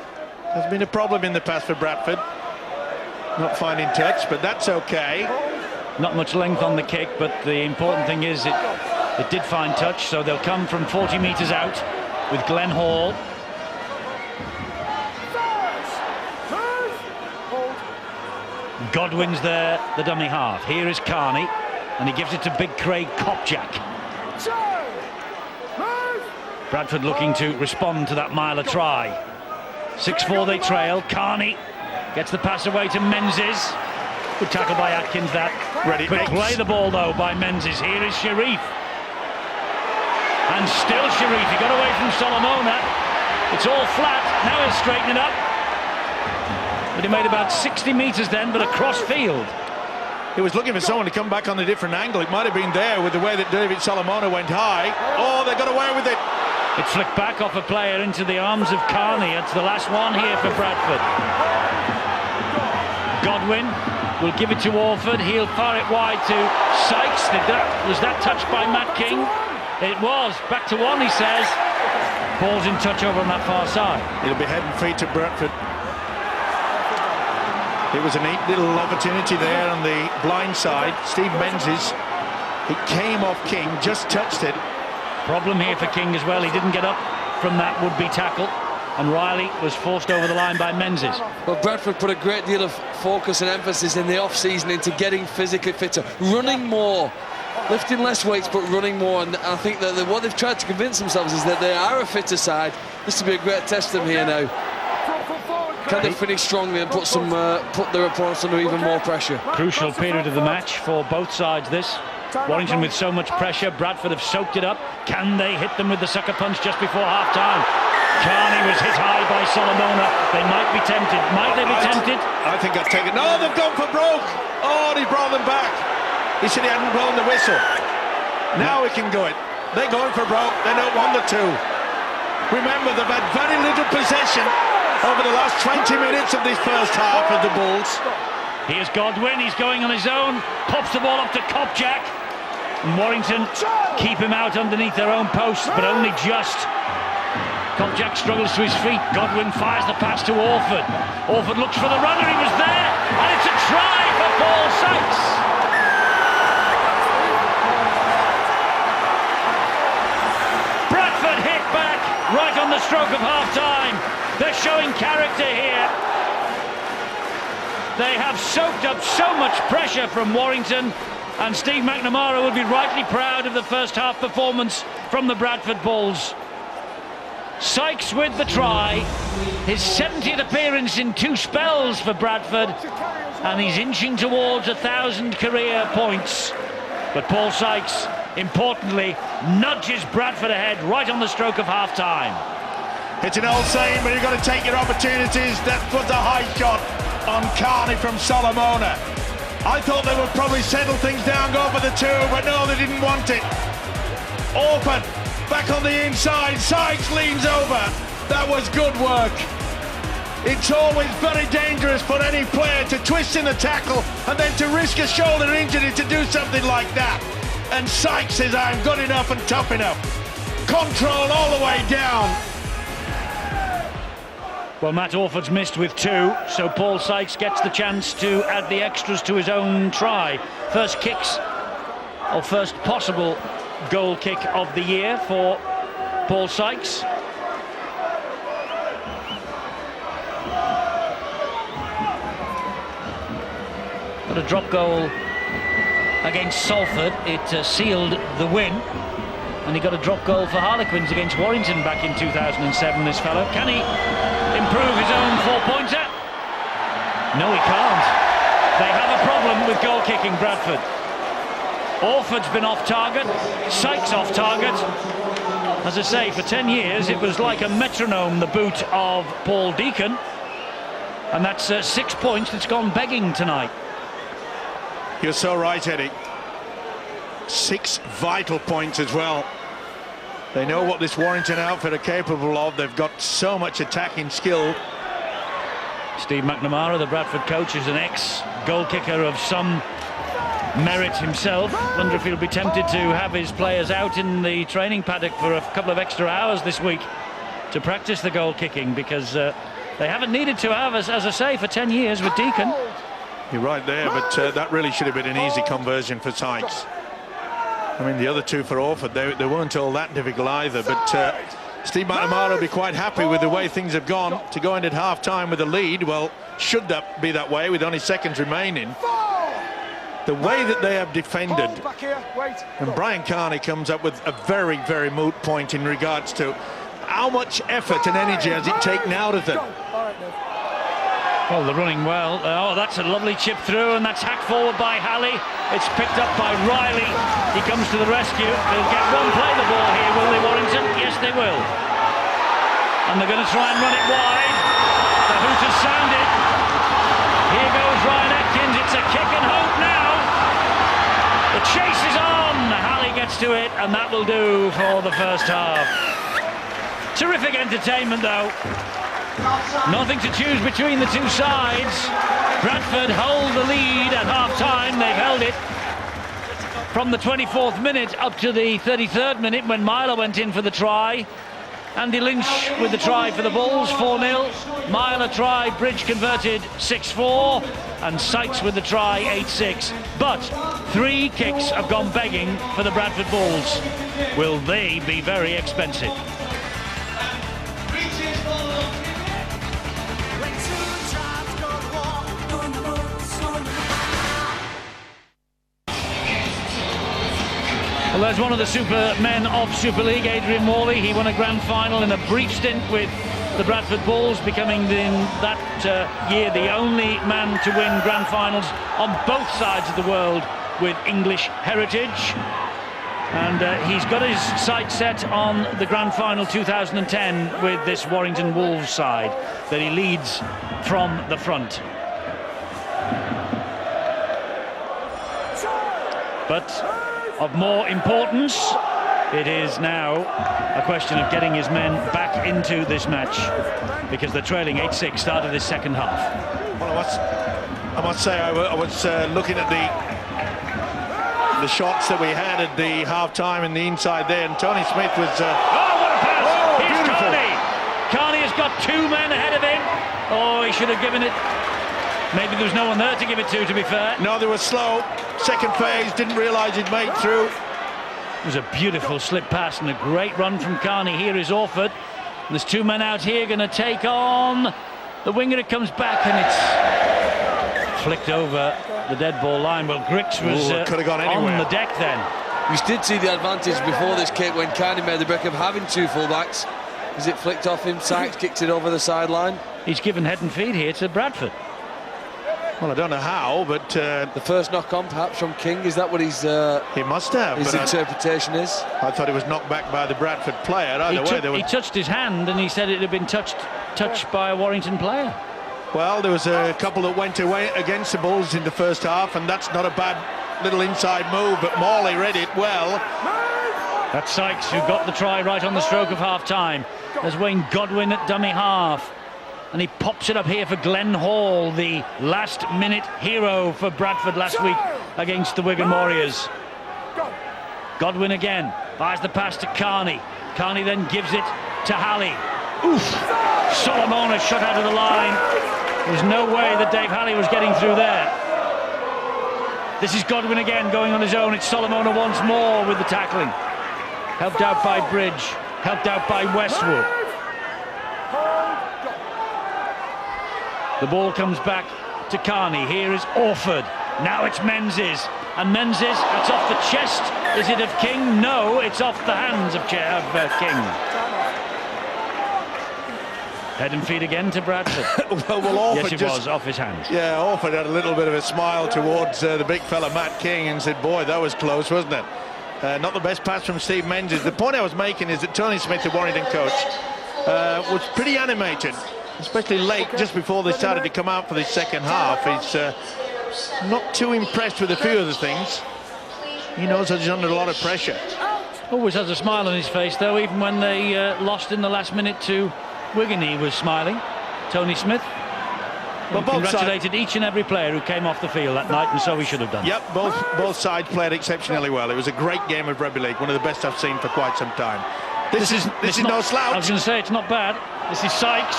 There's been a problem in the past for Bradford. Not finding touch, but that's okay. Not much length on the kick, but the important thing is it did find touch, so they'll come from 40 metres out with Glenn Hall. Godwin's there, the dummy half. Here is Carney, and he gives it to big Craig Kopjak. Bradford looking to respond to that Myler try. 6-4 they trail. Carney gets the pass away to Menzies. Good tackle by Atkins, that. Ready. Quick play the ball though by Menzies. Here is Sharif. And still Sharif. He got away from Solomona. It's all flat. Now he'll straighten it up. But he made about 60 metres then, but across field. He was looking for someone to come back on a different angle. It might have been there with the way that David Solomona went high. Oh, they got away with it. It flicked back off a player into the arms of Carney. It's the last one here for Bradford. Godwin will give it to Orford. He'll fire it wide to Sykes. Was that touched by Matt King? It was. Back to one, he says. Ball's in touch over on that far side. It'll be head and feet to Bradford. It was a neat little opportunity there on the blind side. Steve Menzies, it came off King, just touched it. Problem here for King as well. He didn't get up from that would-be tackle, and Riley was forced over the line by Menzies. Well, Bradford put a great deal of focus and emphasis in the off-season into getting physically fitter, running more, lifting less weights but running more, and I think that what they've tried to convince themselves is that they are a fitter side. This will be a great test of them here now. Can they finish strongly and put their opponents under even more pressure? Crucial period of the match for both sides this. Warrington with so much pressure, Bradford have soaked it up. Can they hit them with the sucker punch just before half-time? Carney was hit high by Solomona. They might be tempted. Might they be tempted? I think I'd take it. No, they've gone for broke. Oh, and he brought them back. He said he hadn't blown the whistle. Now he can go it. They're going for broke. They don't want the two. Remember, they've had very little possession over the last 20 minutes of this first half of the Bulls. Here's Godwin, he's going on his own, pops the ball up to Kopczak. And Warrington keep him out underneath their own posts, but only just. Kopczak struggles to his feet, Godwin fires the pass to Orford. Orford looks for the runner, he was there, and it's a try for Paul Sykes. Bradford hit back right on the stroke of half-time. They're showing character here. They have soaked up so much pressure from Warrington, and Steve McNamara will be rightly proud of the first half performance from the Bradford Bulls. Sykes with the try, his 70th appearance in 2 spells for Bradford, and he's inching towards 1,000 career points. But Paul Sykes, importantly, nudges Bradford ahead right on the stroke of half-time. It's an old saying, but you've got to take your opportunities. That was a high shot on Carney from Solomona. I thought they would probably settle things down, go for the two, but no, they didn't want it. Orford back on the inside, Sykes leans over. That was good work. It's always very dangerous for any player to twist in the tackle and then to risk a shoulder injury to do something like that. And Sykes says, I'm good enough and tough enough. Control all the way down. Well, Matt Orford's missed with 2, so Paul Sykes gets the chance to add the extras to his own try. First kicks, or first possible goal kick of the year for Paul Sykes. Got a drop goal against Salford. It sealed the win. And he got a drop goal for Harlequins against Warrington back in 2007, this fellow. Can he improve his own 4-pointer? No, he can't. They have a problem with goal kicking, Bradford. Orford's been off target, Sykes off target. As I say, for 10 years it was like a metronome, the boot of Paul Deacon, and that's 6 points that's gone begging tonight. You're so right, Eddie. 6 vital points as well. They know what this Warrington outfit are capable of. They've got so much attacking skill. Steve McNamara, the Bradford coach, is an ex-goal kicker of some merit himself. Wonder if he'll be tempted to have his players out in the training paddock for a couple of extra hours this week to practice the goal kicking, because they haven't needed to have, as I say, for 10 years with Deacon. You're right there, but that really should have been an easy conversion for Sykes. I mean, the other 2 for Orford, they weren't all that difficult either, but Steve McNamara will be quite happy with the way things have gone to go in at half-time with a lead. Well, should that be that way with only seconds remaining? The way that they have defended, and Brian Carney comes up with a very, very moot point in regards to how much effort and energy has it taken out of them. Well, they're running well. Oh, that's a lovely chip through, and that's hacked forward by Halley. It's picked up by Riley. He comes to the rescue. They'll get one play the ball here, will they, Warrington? Yes, they will. And they're going to try and run it wide. The hoot has sounded. Here goes Ryan Atkins. It's a kick and hope now. The chase is on. Halley gets to it, and that will do for the first half. Terrific entertainment, though. Nothing to choose between the two sides. Bradford hold the lead at half-time. They've held it from the 24th minute up to the 33rd minute when Myler went in for the try. Andy Lynch with the try for the Bulls, 4-0. Myler try, Bridge converted, 6-4. And Sykes with the try, 8-6. But 3 kicks have gone begging for the Bradford Bulls. Will they be very expensive? Well, there's one of the supermen of Super League, Adrian Morley. He won a grand final in a brief stint with the Bradford Bulls, becoming in that year the only man to win grand finals on both sides of the world with English heritage. And he's got his sights set on the grand final 2010 with this Warrington Wolves side that he leads from the front. But of more importance, it is now a question of getting his men back into this match, because they're trailing 8-6, start of this second half. Well, I must say I was looking at the shots that we had at the half-time in the inside there, and Tony Smith was... Oh, what a pass! Oh, Here's beautiful. Carney. Carney has got two men ahead of him. Oh, he should have given it. Maybe there was no one there to give it to be fair. No, they were slow. Second phase, didn't realise he'd make through. It was a beautiful slip pass and a great run from Carney. Here is Orford. There's two men out here going to take on the winger. It comes back and it's flicked over the dead ball line. Well, Grix was could have gone anywhere on the deck then. We did see the advantage before this kick when Carney made the break of having two fullbacks. As it flicked off him, Sykes kicked it over the sideline. He's given head and feet here to Bradford. Well, I don't know how, but... the first knock-on perhaps from King, is that what he's... he must have. His but interpretation is? I thought he was knocked back by the Bradford player. Either way, he touched his hand and he said it had been touched by a Warrington player. Well, there was a couple that went away against the Bulls in the first half, and that's not a bad little inside move, but Morley read it well. That's Sykes who got the try right on the stroke of half-time. There's Wayne Godwin at dummy half. And he pops it up here for Glenn Hall, the last-minute hero for Bradford last week against the Wigan Warriors. Godwin again, fires the pass to Carney. Carney then gives it to Halley. Oof! Solomona shot out of the line. There's no way that Dave Halley was getting through there. This is Godwin again going on his own. It's Solomona once more with the tackling. Helped out by Bridge, helped out by Westwood. The ball comes back to Carney. Here is Orford. Now it's Menzies. And Menzies, that's off the chest. Is it of King? No, it's off the hands of King. Head and feet again to Bradford. well, Orford yes, it was off his hands. Yeah, Orford had a little bit of a smile towards the big fella Matt King and said, boy, that was close, wasn't it? Not the best pass from Steve Menzies. The point I was making is that Tony Smith, the Warrington coach, was pretty animated, especially late, just before they started to come out for the second half. He's not too impressed with a few of the things. He knows that he's under a lot of pressure. Always has a smile on his face, though, even when they lost in the last minute to Wigan, he was smiling. Tony Smith congratulated each and every player who came off the field that night, and so he should have done. Yep, both sides played exceptionally well. It was a great game of rugby league, one of the best I've seen for quite some time. This is no slouch. I was going to say, it's not bad. This is Sykes.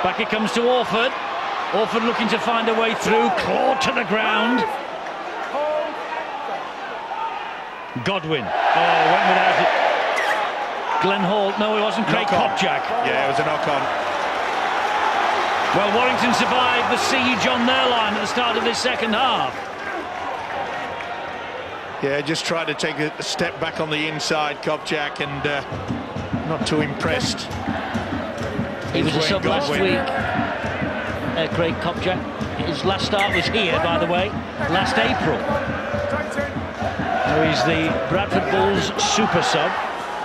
Back it comes to Orford. Orford looking to find a way through, clawed to the ground. Godwin. Oh, went without it. Glenn Hall. No, it wasn't. Craig Kopjak. Yeah, it was a knock-on. Well, Warrington survived the siege on their line at the start of this second half. Yeah, just tried to take a step back on the inside, Kopjak, and not too impressed. He was a sub last week, Craig Kopjak. His last start was here, by the way, last April. So he's the Bradford Bulls super sub.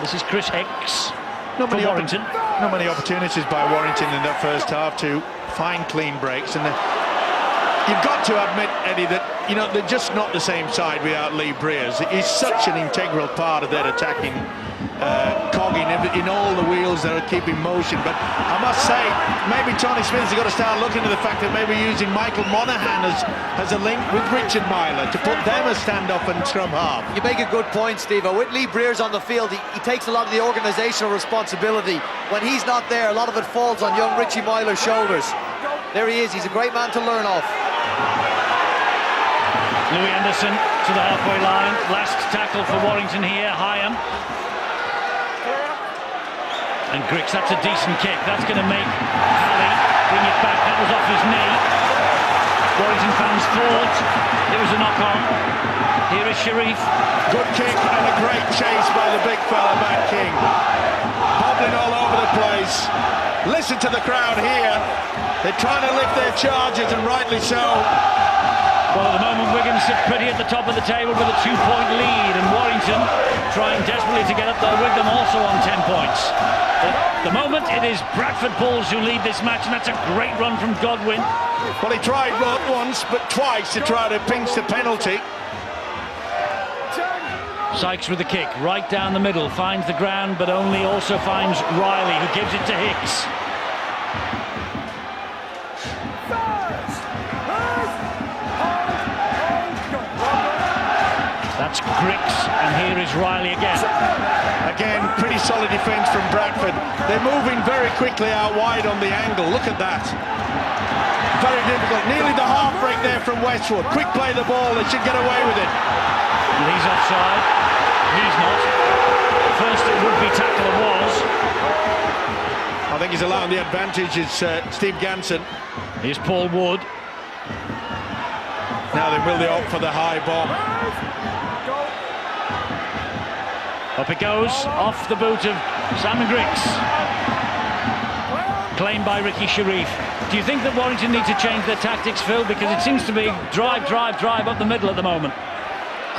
This is Chris Hicks from Warrington. Not many opportunities by Warrington in that first half to find clean breaks, and you've got to admit, Eddie, that they're just not the same side without Lee Breers. He's such an integral part of their attacking cog in all the wheels that are keeping motion. But I must say, maybe Tony Smith's got to start looking at the fact that maybe using Michael Monaghan as a link with Richard Myler to put them as stand-up and scrum half. You make a good point, Steve. With Lee Breers on the field, he takes a lot of the organisational responsibility. When he's not there, a lot of it falls on young Richie Myler's shoulders. There he is. He's a great man to learn off. Louis Anderson to the halfway line. Last tackle for Warrington here. Hyam. And Grix, that's a decent kick. That's going to make Halley bring it back. That was off his knee. Warrington fans thought it was a knock-on. Here is Sharif. Good kick and a great chase by the big fella, Matt King. Bobbling all over the place. Listen to the crowd here. They're trying to lift their charges, and rightly so. Well, at the moment, Wigan sit pretty at the top of the table with a 2-point lead, and Warrington trying desperately to get up there with them, also on 10 points. At the moment, it is Bradford Bulls who lead this match, and that's a great run from Godwin. Well, he tried not once, but twice to try to pinch the penalty. Sykes with the kick, right down the middle, finds the ground, but only also finds Riley, who gives it to Hicks. That's Griggs, and here is Riley again. Again, pretty solid defence from Bradford. They're moving very quickly out wide on the angle. Look at that. Very difficult. Nearly the half break there from Westwood. Quick play the ball. They should get away with it. He's offside. He's not. First it would be tackle it was. I think he's allowing the advantage. It's Steve Ganson. Here's Paul Wood. Now they will opt for the high bomb. Up it goes, off the boot of Simon Griggs. Claimed by Ricky Sharif. Do you think that Warrington need to change their tactics, Phil? Because it seems to be drive up the middle at the moment.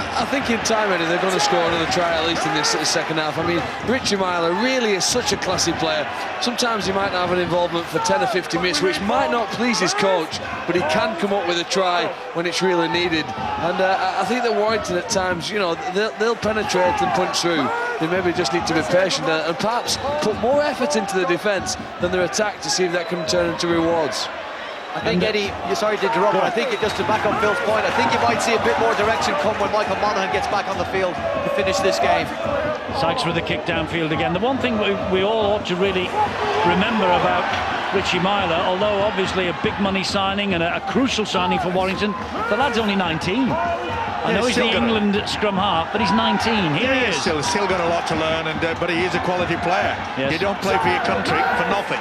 I think in time, Eddie, they're going to score another try at least in this second half. I mean, Richie Myler really is such a classy player. Sometimes he might have an involvement for 10 or 50 minutes, which might not please his coach, but he can come up with a try when it's really needed. And I think that Warrington at times, you know, they'll penetrate and punch through. They maybe just need to be patient and perhaps put more effort into the defence than their attack to see if that can turn into rewards. I think, Eddie, sorry to interrupt, but I think just to back up Phil's point, I think you might see a bit more direction come when Michael Monaghan gets back on the field to finish this game. Sykes with the kick downfield again. The one thing we all ought to really remember about Richie Myler, although obviously a big money signing and a crucial signing for Warrington, the lad's only 19. I know he's the England scrum half, but he's 19. Here he is. Still got a lot to learn, but he is a quality player. Yes. You don't play for your country for nothing.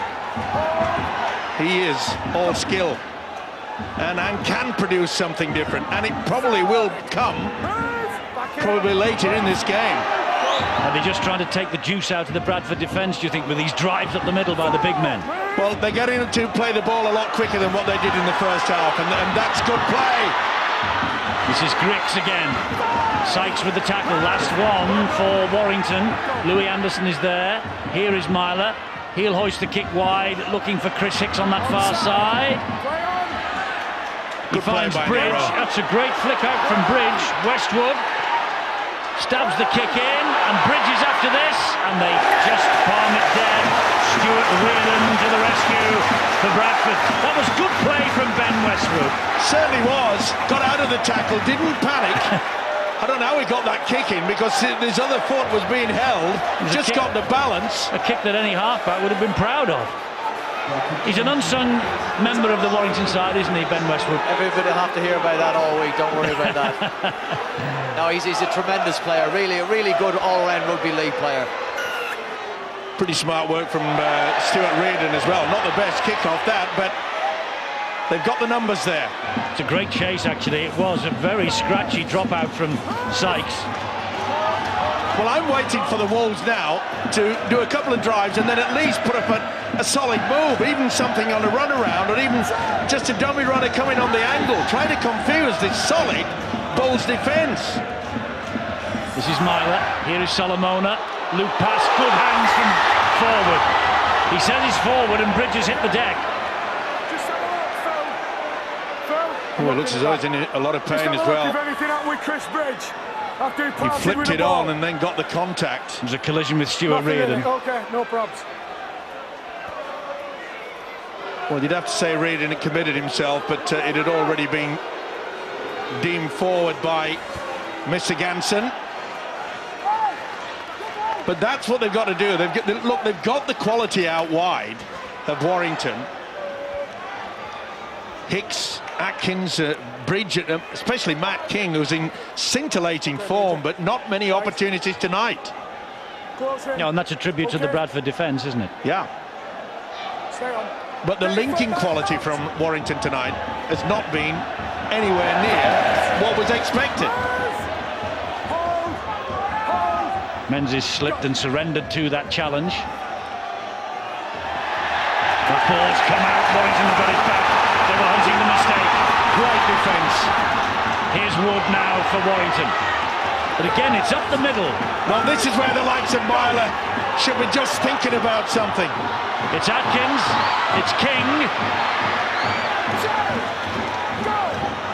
He is all skill and can produce something different, and it probably will come probably later in this game. Are they just trying to take the juice out of the Bradford defence, do you think, with these drives up the middle by the big men? Well, they're getting to play the ball a lot quicker than what they did in the first half, and that's good play. This is Griggs again. Sykes with the tackle, last one for Warrington. Louis Anderson is there. Here is Myler. He'll hoist the kick wide, looking for Chris Hicks on that far side. He finds Bridge. That's a great flick out from Bridge. Westwood stabs the kick in, and Bridge is after this, and they just palm it dead. Stuart Whelan to the rescue for Bradford. That was good play from Ben Westwood. Certainly was. Got out of the tackle, didn't panic. I don't know how he got that kick in, because his other foot was being held. Just got the balance. A kick that any halfback would have been proud of. He's an unsung member of the Warrington side, isn't he, Ben Westwood? Everybody will have to hear about that all week. Don't worry about that. No, he's a tremendous player. Really, a really good all-round rugby league player. Pretty smart work from Stuart Reardon as well. Not the best kick-off that, but they've got the numbers there. It's a great chase, actually. It was a very scratchy dropout from Sykes. Well, I'm waiting for the Wolves now to do a couple of drives and then at least put up a solid move, even something on a run-around, or even just a dummy runner coming on the angle, trying to confuse this solid Bulls defence. This is Myler. Here is Solomona. Luke pass, good hands from forward. He says he's forward, and Bridges hit the deck. Oh, it looks as though he's in a lot of pain as well. He flipped it on and then got the contact. It was a collision with Stuart Reardon. Okay, no probs. Well, you'd have to say Reardon had committed himself, but it had already been deemed forward by Mr. Ganson. But that's what they've got to do. They've got the quality out wide of Warrington. Hicks, Atkins, Bridge, especially Matt King, who's in scintillating form, but not many opportunities tonight. Yeah, and that's a tribute to the Bradford defence, isn't it? Yeah. But the linking quality from Warrington tonight has not been anywhere near what was expected. Menzies slipped and surrendered to that challenge. That ball's come out. Warrington have got it back. They were hunting the mistake. Great defence. Here's Wood now for Warrington. But again, it's up the middle. Well, this is where the likes of Myler should be just thinking about something. It's Atkins. It's King.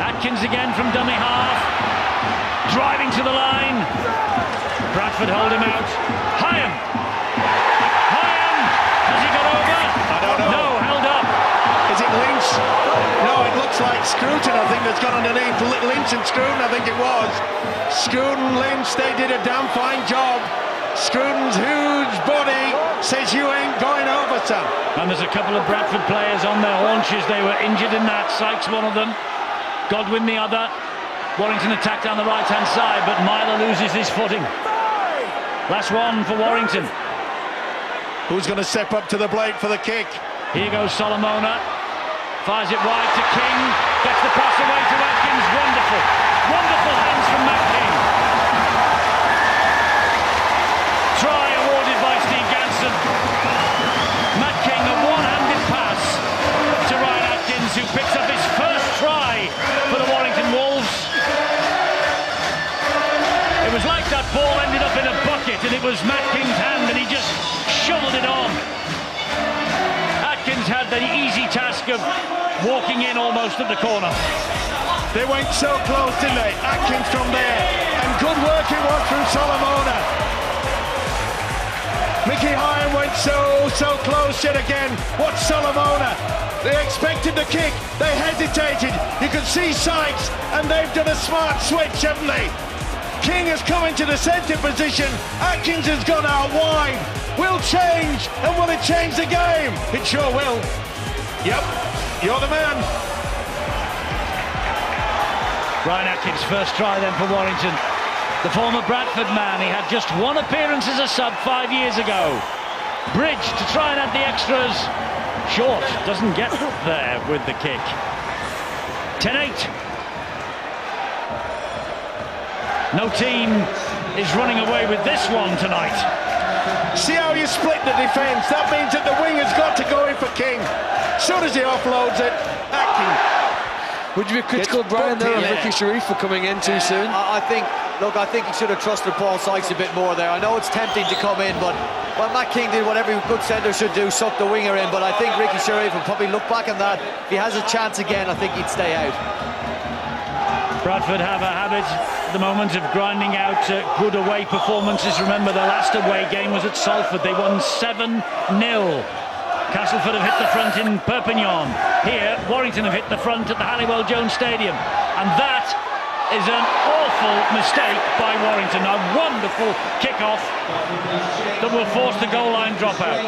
Atkins again from dummy half. Driving to the line. Bradford hold him out. Hyam. Hyam. Has he got over? I don't know. No, held up. Is it Lynch? No, it looks like Scruton, I think, that's gone underneath. Lynch and Scruton, I think it was. Scruton, Lynch, they did a damn fine job. Scruton's huge body says you ain't going over, son. And there's a couple of Bradford players on their haunches. They were injured in that. Sykes one of them. Godwin the other. Warrington attack down the right-hand side, but Myler loses his footing. Last one for Warrington. Who's going to step up to the plate for the kick? Here goes Solomona. Fires it wide to King. Gets the pass away to Atkins. Wonderful. Wonderful hands from Matt King. Try awarded by Steve Ganson. Matt King, a one-handed pass to Ryan Atkins, who picks up his first try for the Warrington Wolves. It was like that ball ended up in a bucket and it was Matt King's hand and he just shoveled it on. Atkins had the easy task of walking in almost at the corner. They went so close, didn't they? Atkins from there. And good work it was from Solomona. Mickey Hyam went so close yet again. What's Solomona? They expected the kick. They hesitated. You could see Sykes, and they've done a smart switch, haven't they? King has come into the centre position. Atkins has gone out wide. Will change, and will it change the game? It sure will. Yep, you're the man. Ryan Atkins, first try then for Warrington. The former Bradford man, he had just one appearance as a sub 5 years ago. Bridge to try and add the extras. Short, doesn't get there with the kick. 10-8. No team is running away with this one tonight. See how you split the defence? That means that the wing has got to go in for King. As soon as he offloads it, Atkins. Would you be critical, Brian, there, of Ricky Sharif for coming in too soon? I think he should have trusted Paul Sykes a bit more there. I know it's tempting to come in, but Matt King did what every good centre should do, suck the winger in. But I think Ricky Sharif will probably look back on that. If he has a chance again, I think he'd stay out. Bradford have a habit at the moment of grinding out good away performances. Remember, their last away game was at Salford. They won 7-0. Castleford have hit the front in Perpignan. Here, Warrington have hit the front at the Halliwell Jones Stadium. And that is an awful mistake by Warrington. A wonderful kick-off that will force the goal line dropout.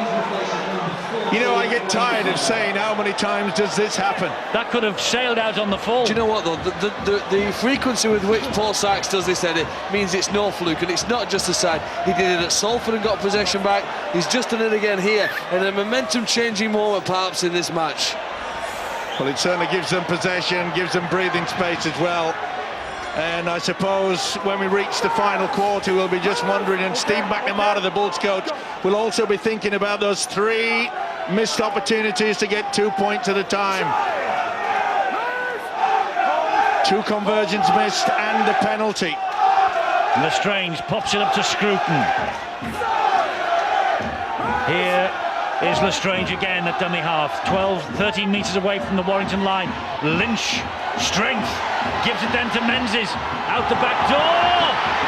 You know, I get tired of saying how many times does this happen. That could have sailed out on the full. Do you know what, though? The frequency with which Paul Sykes does this, Eddie, means it's no fluke, and it's not just a side. He did it at Salford and got possession back. He's just done it again here, and a momentum-changing moment, perhaps, in this match. Well, it certainly gives them possession, gives them breathing space as well. And I suppose when we reach the final quarter, we'll be just wondering, and Steve McNamara, the Bulls coach, will also be thinking about those 3 missed opportunities to get 2 points at a time. 2 conversions missed and a penalty. Lestrange pops it up to Scruton. Here is Lestrange again at dummy half. 13 metres away from the Warrington line. Lynch, strength, gives it then to Menzies. Out the back door.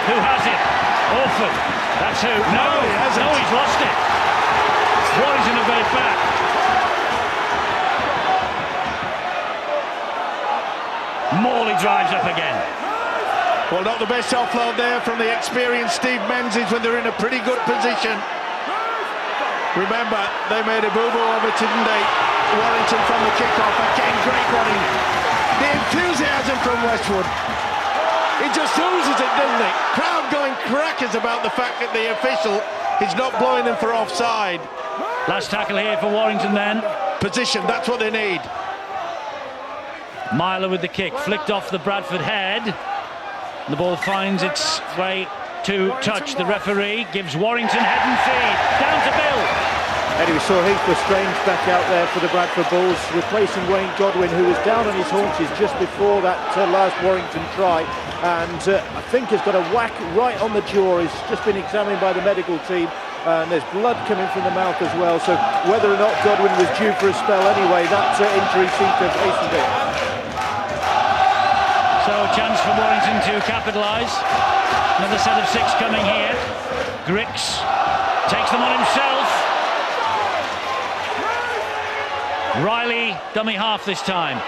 Who has it? Orford. That's who. No, he hasn't. No, he's lost it. Warrington have got it back. Morley drives up again. Well, not the best offload there from the experienced Steve Menzies when they're in a pretty good position. Remember, they made a boo-boo of it, didn't they? Warrington from the kickoff. Again, great running. The enthusiasm from Westwood. It just oozes it, doesn't it? Crowd going crackers about the fact that the official is not blowing them for offside. Last tackle here for Warrington then. Position, that's what they need. Myler with the kick, flicked off the Bradford head. The ball finds its way to touch. The referee gives Warrington head and feed. Down to Bill. And we saw Heath Lestrange back out there for the Bradford Bulls, replacing Wayne Godwin, who was down on his haunches just before that last Warrington try, and I think has got a whack right on the jaw. He's just been examined by the medical team, and there's blood coming from the mouth as well. So whether or not Godwin was due for a spell anyway, that injury seems to have hastened it. So a chance for Warrington to capitalise. Another set of 6 coming here. Grix takes them on himself. Riley, dummy half this time.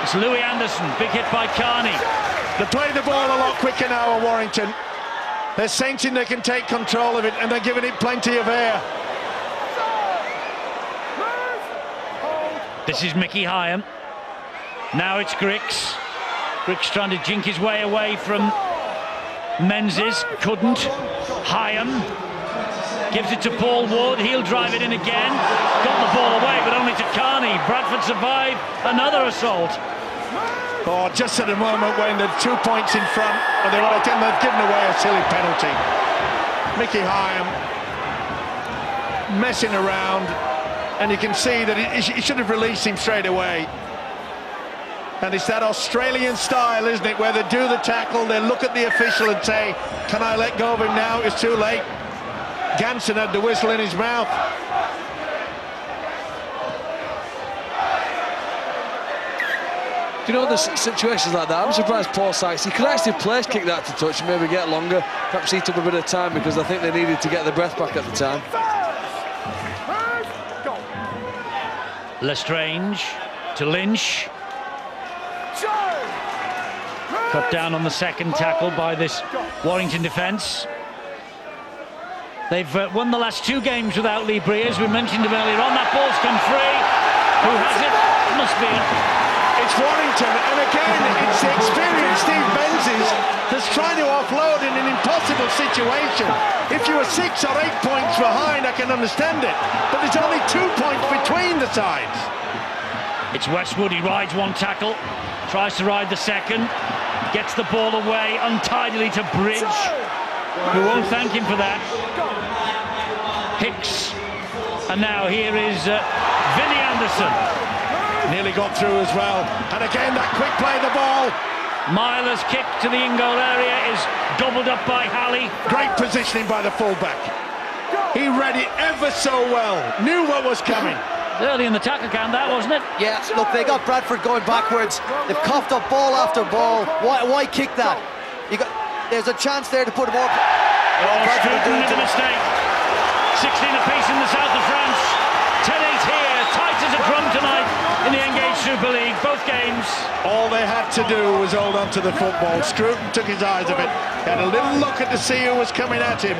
It's Louis Anderson, big hit by Carney. They play the ball a lot quicker now at Warrington. They're sensing they can take control of it, and they're giving it plenty of air. This is Mickey Hyam. Now it's Grix. Grix trying to jink his way away from Menzies. Couldn't. Hyam gives it to Paul Wood. He'll drive it in again. Got the ball away, but only to Carney. Bradford survive another assault. Oh, just at the moment when they're 2 points in front, and they've given away a silly penalty. Mickey Hyam messing around, and you can see that he should have released him straight away. And it's that Australian style, isn't it, where they do the tackle, they look at the official and say, can I let go of him now? It's too late. Ganson had the whistle in his mouth. Do you know, there's situations like that, I'm surprised Paul Sykes, he could actually place kick that to touch and maybe get longer. Perhaps he took a bit of time because I think they needed to get their breath back at the time. Lestrange to Lynch. Cut down on the second tackle by this Warrington defence. They've won the last 2 games without Lee Breers. We mentioned him earlier on. That ball's come free. Who has it? Must be it. It's Warrington, and again, it's the experienced Steve Menzies that's trying to offload in an impossible situation. If you were 6 or 8 points behind, I can understand it, but there's only 2 points between the sides. It's Westwood. He rides one tackle, tries to ride the second, gets the ball away untidily to Bridge, who won't thank him for that. Hicks, and now here is Vinnie Anderson. Nearly got through as well, and again that quick play the ball. Myler's kick to the in-goal area is gobbled up by Halley. Great positioning by the fullback. He read it ever so well, knew what was coming. Early in the tackle count, that, wasn't it? Yeah, look, they got Bradford going backwards. They've coughed up ball after ball. Why kick that? There's a chance there to put him up. Bradford made a mistake. 16 apiece in the south of France. 10-8 here, tight as a drum tonight in the Engaged Super League, both games. All they had to do was hold on to the football. Scruton took his eyes off it. He had a little look at to see who was coming at him.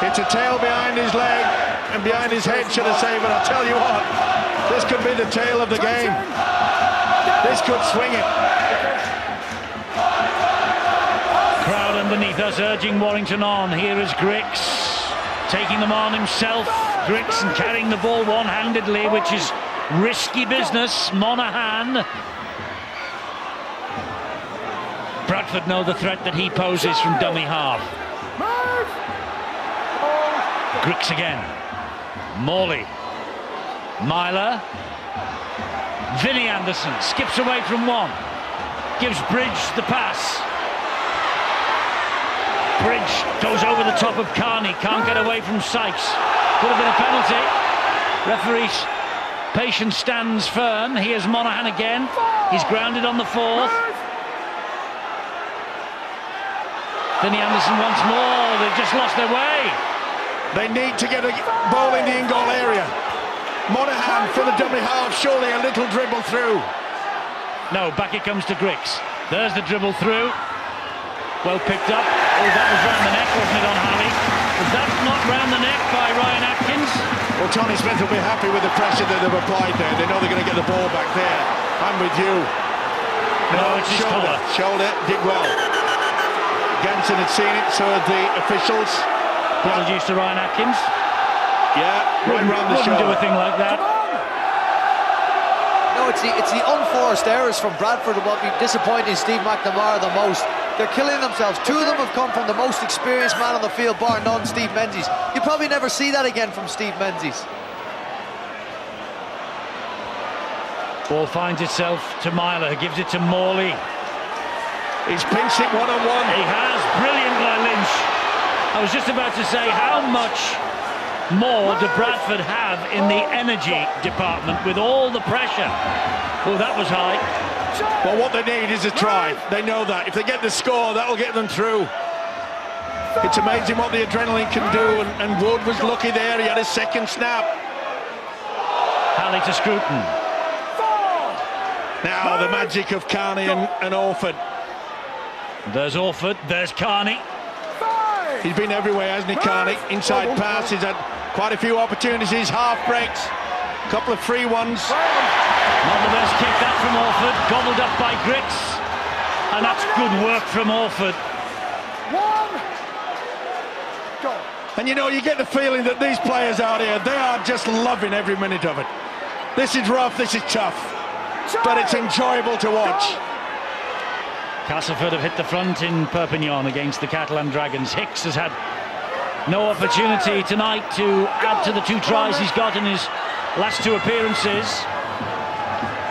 It's a tail behind his leg and behind his head, should I say, but I'll tell you what, this could be the tail of the game. This could swing it. Crowd underneath us urging Warrington on. Here is Grix, taking them on himself. Grix and carrying the ball one-handedly, which is risky business. Monaghan. Bradford know the threat that he poses from dummy half. Grix again. Morley. Myler. Vinnie Anderson skips away from one. Gives Bridge the pass. Bridge goes over the top of Carney. Can't get away from Sykes. Could have been a penalty. Referee's patience stands firm. Here's Monaghan again. He's grounded on the 4th. Vinnie Anderson once more. They've just lost their way. They need to get a ball in the in-goal area. Monaghan for the dummy half, surely a little dribble through. No, back it comes to Grix. There's the dribble through. Well picked up. Oh, that was round the neck, wasn't it, on Halley? Was that not round the neck by Ryan Atkins? Well, Tony Smith will be happy with the pressure that they've applied there. They know they're going to get the ball back there. I'm with you. No, it's his collar. Shoulder, did well. Ganson had seen it, so had the officials. Apologies to Ryan Atkins. Yeah, right round the shoulder. Wouldn't do a thing like that. No, know, it's the unforced errors from Bradford and what be disappointing Steve McNamara the most. They're killing themselves. Two of them have come from the most experienced man on the field, bar none, Steve Menzies. You probably never see that again from Steve Menzies. Ball finds itself to Myler, who gives it to Morley. He's pinched it one-on-one. He has, brilliant by Lynch. I was just about to say, how much more do Bradford have in the energy department with all the pressure? Oh, that was high. Well, what they need is a try. They know that. If they get the score, that'll get them through. It's amazing what the adrenaline can do, and Wood was lucky there. He had a second snap. Halley to Scruton. Now the magic of Carney and Orford. There's Orford, there's Carney. He's been everywhere, hasn't he, Carney? Inside passes, had quite a few opportunities, half breaks, a couple of free ones. Not the best kick, that from Orford, gobbled up by Griggs. And that's good work from Orford. And you know, you get the feeling that these players out here, they are just loving every minute of it. This is rough, this is tough, but it's enjoyable to watch. Castleford have hit the front in Perpignan against the Catalan Dragons. Hicks has had no opportunity tonight to add to the 2 tries he's got in his last 2 appearances.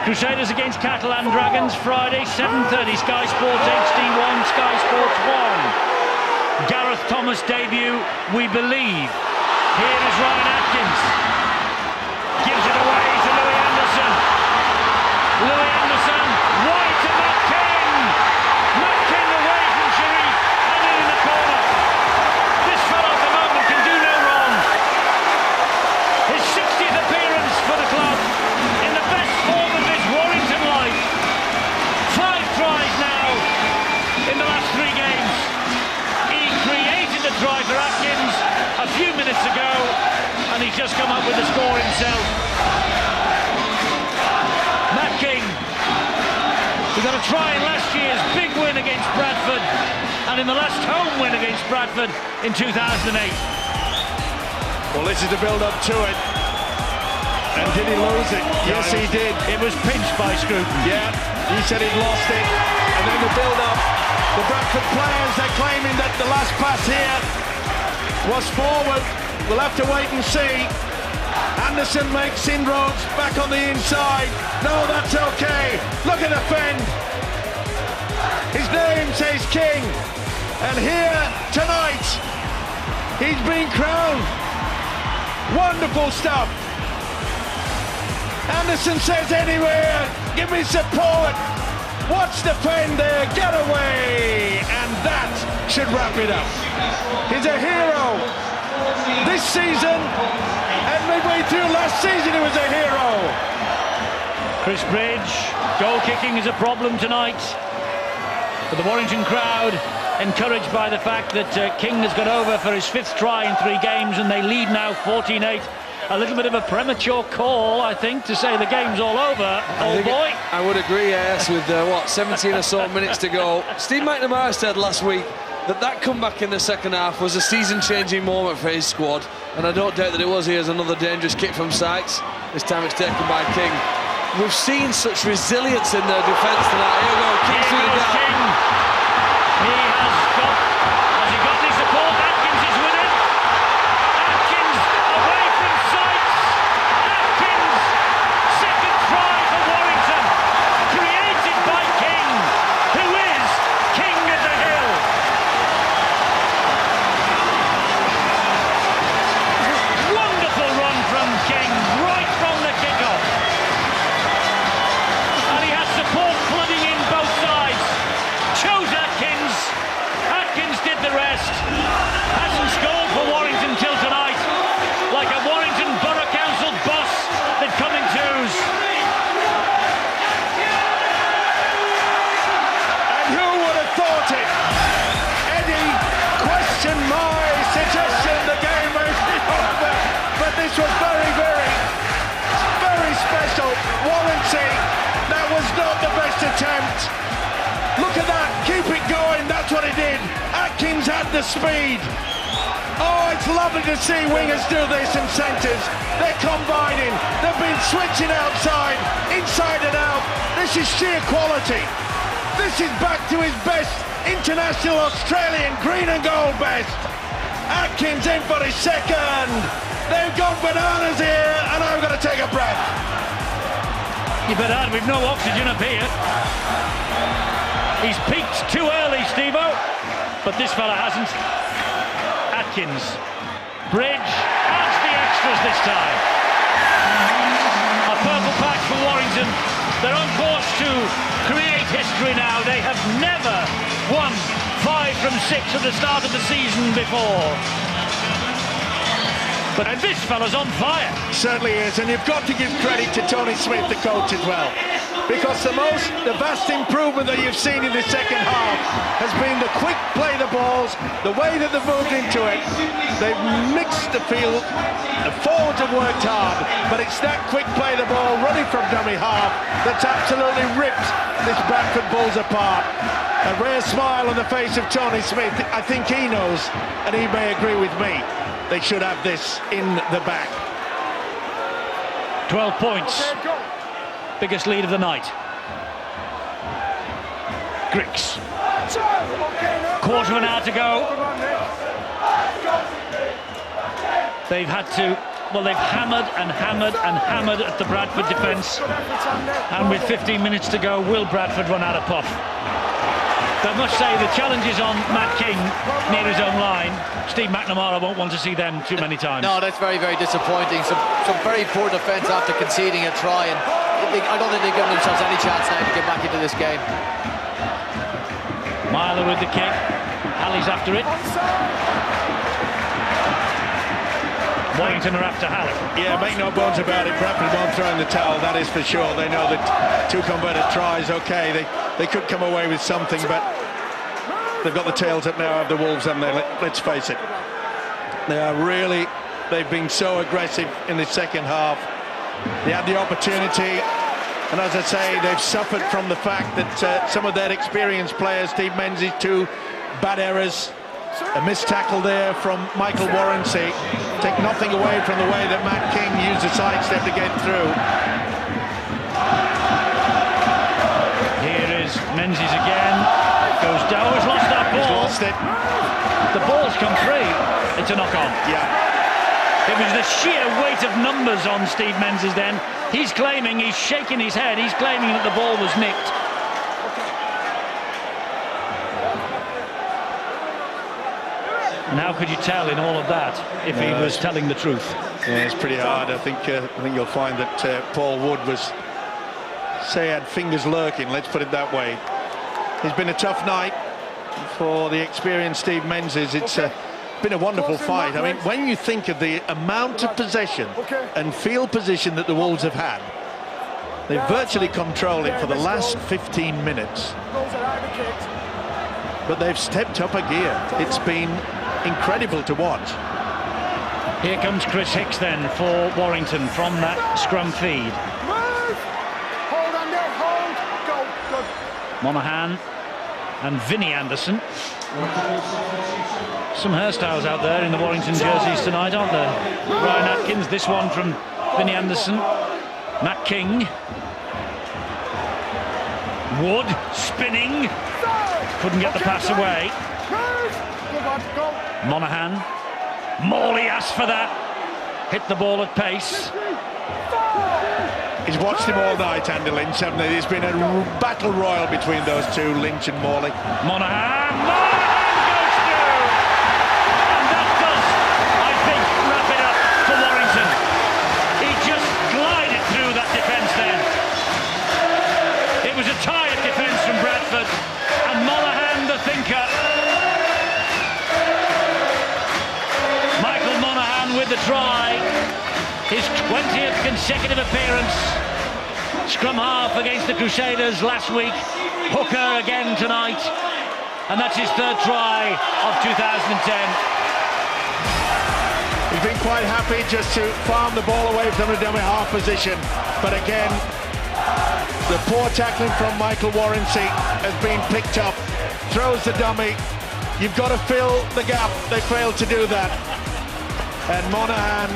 Crusaders against Catalan Dragons, Friday, 7:30, Sky Sports HD1, Sky Sports 1. Gareth Thomas debut, we believe. Here is Ryan Atkins. Gives it away to Louis Anderson. Louis Anderson, wide to Matt King. Matt King away from Sharif and in the corner. This fellow at the moment can do no wrong. His 60th appearance for the club in the best form of his Warrington life. 5 tries now in the last 3 games. He created the try for Atkins a few minutes ago, and he's just come up with the score himself. Matt King, who got a try in last year's big win against Bradford, and in the last home win against Bradford in 2008. Well, this is the build-up to it. And did he lose it? Yes, he did. It was pinched by Scruton. Yeah, he said he'd lost it. And then the build-up. The Bradford players, they're claiming that the last pass here was forward. We'll have to wait and see. Anderson makes inroads back on the inside. No, that's okay. Look at the fend. His name says King. And here tonight, he's been crowned. Wonderful stuff. Anderson says anywhere, give me support. Watch the fend there, get away. And that should wrap it up. He's a hero this season, and midway through last season he was a hero. Chris Bridge, goal kicking is a problem tonight. But the Warrington crowd encouraged by the fact that King has got over for his 5th try in 3 games, and they lead now 14-8. A little bit of a premature call, I think, to say the game's all over, old boy. I would agree, yes, with 17 or so minutes to go. Steve McNamara said last week that comeback in the second half was a season-changing moment for his squad, and I don't doubt that it was. Here's another dangerous kick from Sykes. This time it's taken by King. We've seen such resilience in their defence tonight. Here we go, King through the gap. King. Has he got any support? Atkins is with him. Atkins away from Sykes. Atkins, second try for Warrington, created by King, who is King of the Hill. Wonderful run from King, right from the kickoff. And he has support flooding in both sides. Chose Atkins. Atkins did the rest. Hasn't scored for Warrington till tonight. Like a Warrington Borough Council bus that come in twos. And who would have thought it? Eddie questioned my suggestion the game may be over, but this was very, very special. Warrington, that was not the best attempt. Look at that, keep it going, that's what he did. Atkins had the speed. Oh, it's lovely to see wingers do this and centres. They're combining. They've been switching outside, inside and out. This is sheer quality. This is back to his best international Australian green and gold best. Atkins in for his second. They've gone bananas here, and I'm going to take a breath. You bet hard, we've no oxygen up here. He's peaked too early, Steve-O, but this fella hasn't. Atkins, Bridge, adds the extras this time. A purple patch for Warrington. They're on course to create history now. They have never won 5 from 6 at the start of the season before. But this fella's on fire. Certainly is, and you've got to give credit to Tony Smith, the coach, as well. Because the vast improvement that you've seen in the second half has been the quick play the balls, the way that they've moved into it. They've mixed the field, the forwards have worked hard, but it's that quick play the ball running from dummy half that's absolutely ripped this Bradford Bulls apart. A rare smile on the face of Tony Smith. I think he knows, and he may agree with me, they should have this in the back. 12 points. Biggest lead of the night. Griggs. Quarter of an hour to go. They've had to, well, they've hammered and hammered and hammered at the Bradford defence. And with 15 minutes to go, will Bradford run out of puff? But I must say, the challenge is on Matt King near his own line. Steve McNamara won't want to see them too many times. No, that's very, very disappointing. Some very poor defence after conceding a try, and I don't think they've given themselves any chance now to get back into this game. Myler with the kick. Halley's after it. Warrington are after Halley. Yeah, make no bones about it. Bradford won't throw in the towel, that is for sure. They know that 2 converted tries, okay, they could come away with something, but they've got the tails up now of the Wolves, haven't they? Let's face it. They've been so aggressive in the second half. They had the opportunity, and as I say, they've suffered from the fact that some of their experienced players, Steve Menzies, 2 bad errors, a missed tackle there from Michael Warrington. Take nothing away from the way that Matt King used the sidestep to get through. Here is Menzies again. Goes down. He's lost that ball. He's lost it. The ball's come free. It's a knock-on. Yeah. It was the sheer weight of numbers on Steve Menzies then. He's claiming, he's shaking his head, he's claiming that the ball was nicked. And how could you tell in all of that if he was telling the truth? Yeah, it's pretty hard. I think you'll find that Paul Wood had fingers lurking, let's put it that way. It's been a tough night for the experienced Steve Menzies. It's been a wonderful fight. I mean, when you think of the amount of possession and field position that the Wolves have had, they virtually control it for the last 15 minutes. But they've stepped up a gear. It's been incredible to watch. Here comes Chris Hicks then for Warrington from that scrum feed. Hold on there, hold, go, good. Monaghan and Vinnie Anderson. Some hairstyles out there in the Warrington jerseys tonight, aren't there? Ryan Atkins, this one from Vinnie Anderson. Matt King. Wood spinning. Couldn't get the pass away. Monaghan. Morley asked for that. Hit the ball at pace. He's watched him all night, Andy Lynch, haven't he? There's been a battle royal between those two, Lynch and Morley. Monaghan goes through! And that does, I think, wrap it up for Warrington. He just glided through that defence then. It was a tired defence from Bradford, and Monaghan, the thinker. Michael Monaghan with the try. His 20th consecutive appearance. Scrum half against the Crusaders last week. Hooker again tonight. And that's his 3rd try of 2010. He's been quite happy just to farm the ball away from the dummy half position. But again, the poor tackling from Michael Warrington has been picked up. Throws the dummy. You've got to fill the gap. They failed to do that. And Monaghan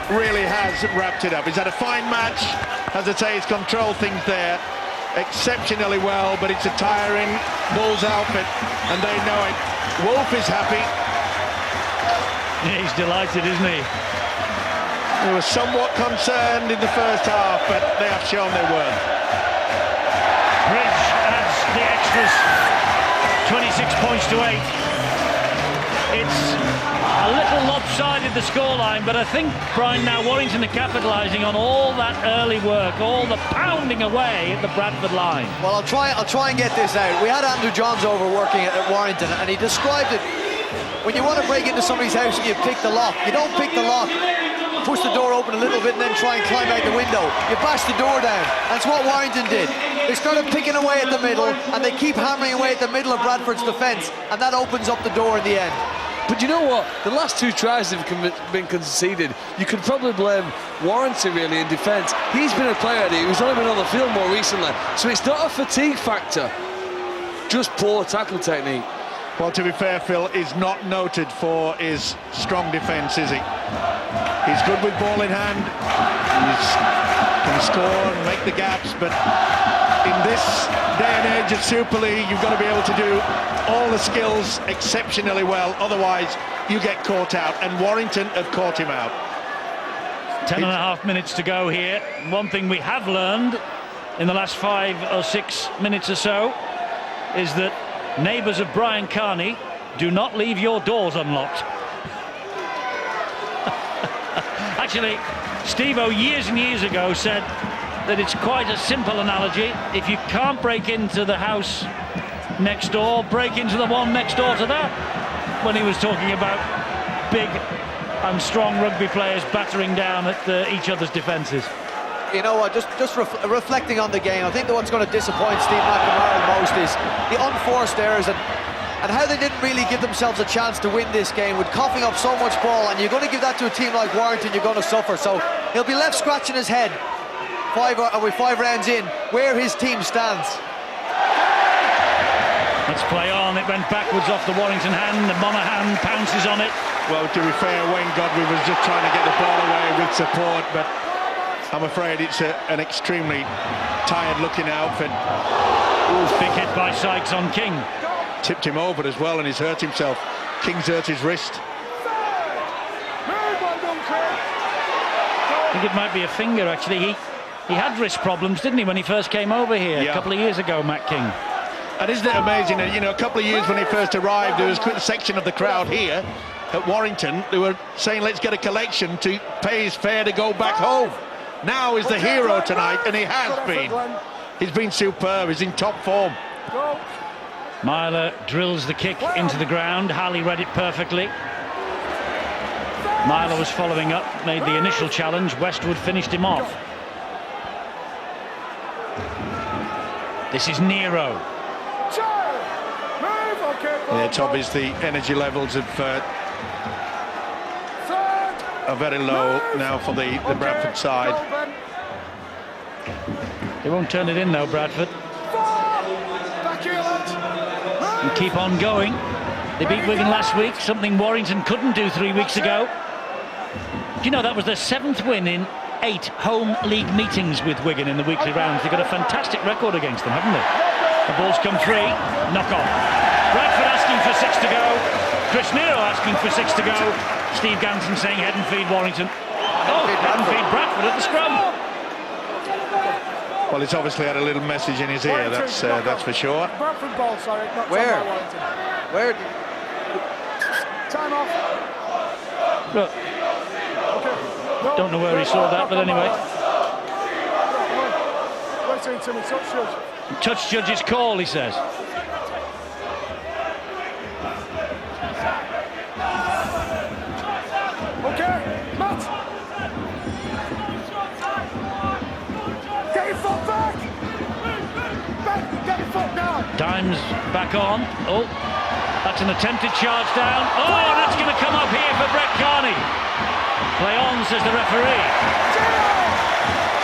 really has wrapped it up. He's had a fine match. As I say, he's controlled things there exceptionally well, but it's a tiring Bulls outfit, and they know it. Wolf is happy. Yeah, he's delighted, isn't he? They were somewhat concerned in the first half, but they have shown their worth. Bridge adds the extras, 26 points to 8. It's a little lopsided, the scoreline, but I think, Brian, now Warrington are capitalising on all that early work, all the pounding away at the Bradford line. Well, I'll try and get this out. We had Andrew Johns over working at Warrington, and he described it. When you want to break into somebody's house and you pick the lock, you don't pick the lock, push the door open a little bit and then try and climb out the window. You bash the door down. That's what Warrington did. They started picking away at the middle, and they keep hammering away at the middle of Bradford's defence, and that opens up the door in the end. But you know what? The last 2 tries have been conceded. You could probably blame Warrington really in defence. He's been a player who's only been on the field more recently, so it's not a fatigue factor, just poor tackle technique. Well, to be fair, Phil is not noted for his strong defence, is he? He's good with ball in hand. He can score and make the gaps, but in this day and age of Super League, you've got to be able to do all the skills exceptionally well, otherwise you get caught out, and Warrington have caught him out. 10.5 minutes to go here. One thing we have learned in the last 5 or 6 minutes or so is that neighbours of Brian Carney, do not leave your doors unlocked. Actually, Steve-O years and years ago said that it's quite a simple analogy. If you can't break into the house next door, break into the one next door to that, when he was talking about big and strong rugby players battering down at each other's defences. You know what, just reflecting on the game, I think that what's going to disappoint Steve McNamara most is the unforced errors and how they didn't really give themselves a chance to win this game with coughing up so much ball, and you're going to give that to a team like Warrington, you're going to suffer. So he'll be left scratching his head 5 rounds in where his team stands. Let's play on. It went backwards off the Warrington hand. The Monaghan pounces on it. Well, to be fair, Wayne Godwin was just trying to get the ball away with support, but I'm afraid it's an extremely tired-looking outfit. Big hit by Sykes on King. Tipped him over as well, and he's hurt himself. King's hurt his wrist. I think it might be a finger, actually. He had wrist problems, didn't he, when he first came over here a couple of years ago, Matt King. And isn't it amazing that, you know, a couple of years when he first arrived, there was a section of the crowd here at Warrington who were saying, let's get a collection to pay his fare to go back home. Now is the hero tonight, and he has been. He's been superb. He's in top form. Myler drills the kick into the ground. Halley read it perfectly. Myler was following up, made the initial challenge. Westwood finished him off. This is Nero. Yeah, it's obvious the energy levels are very low now for the Bradford side. They won't turn it in though, Bradford. And keep on going. They beat Wigan last week, something Warrington couldn't do 3 weeks ago. Do you know that was their 7th win in 8 home league meetings with Wigan in the weekly rounds? They've got a fantastic record against them, haven't they? The ball's come free, knock on. Bradford asking for 6 to go. Chris Nero asking for 6 to go. Steve Ganson saying head and feed Warrington. Oh, head and feed Bradford at the scrum. Well, he's obviously had a little message in his ear, that's for sure. Bradford ball, sorry, not Where? Where? Time off. Look, Okay. don't know where he saw that, but anyway. Wait till he touch judge. Touch judge's call, he says. Okay, Matt. Get your foot back. Get your foot down. Dimes back on. Oh, that's an attempted charge down. Oh, that's going to come up here for Brett Carney. Play on, says the referee.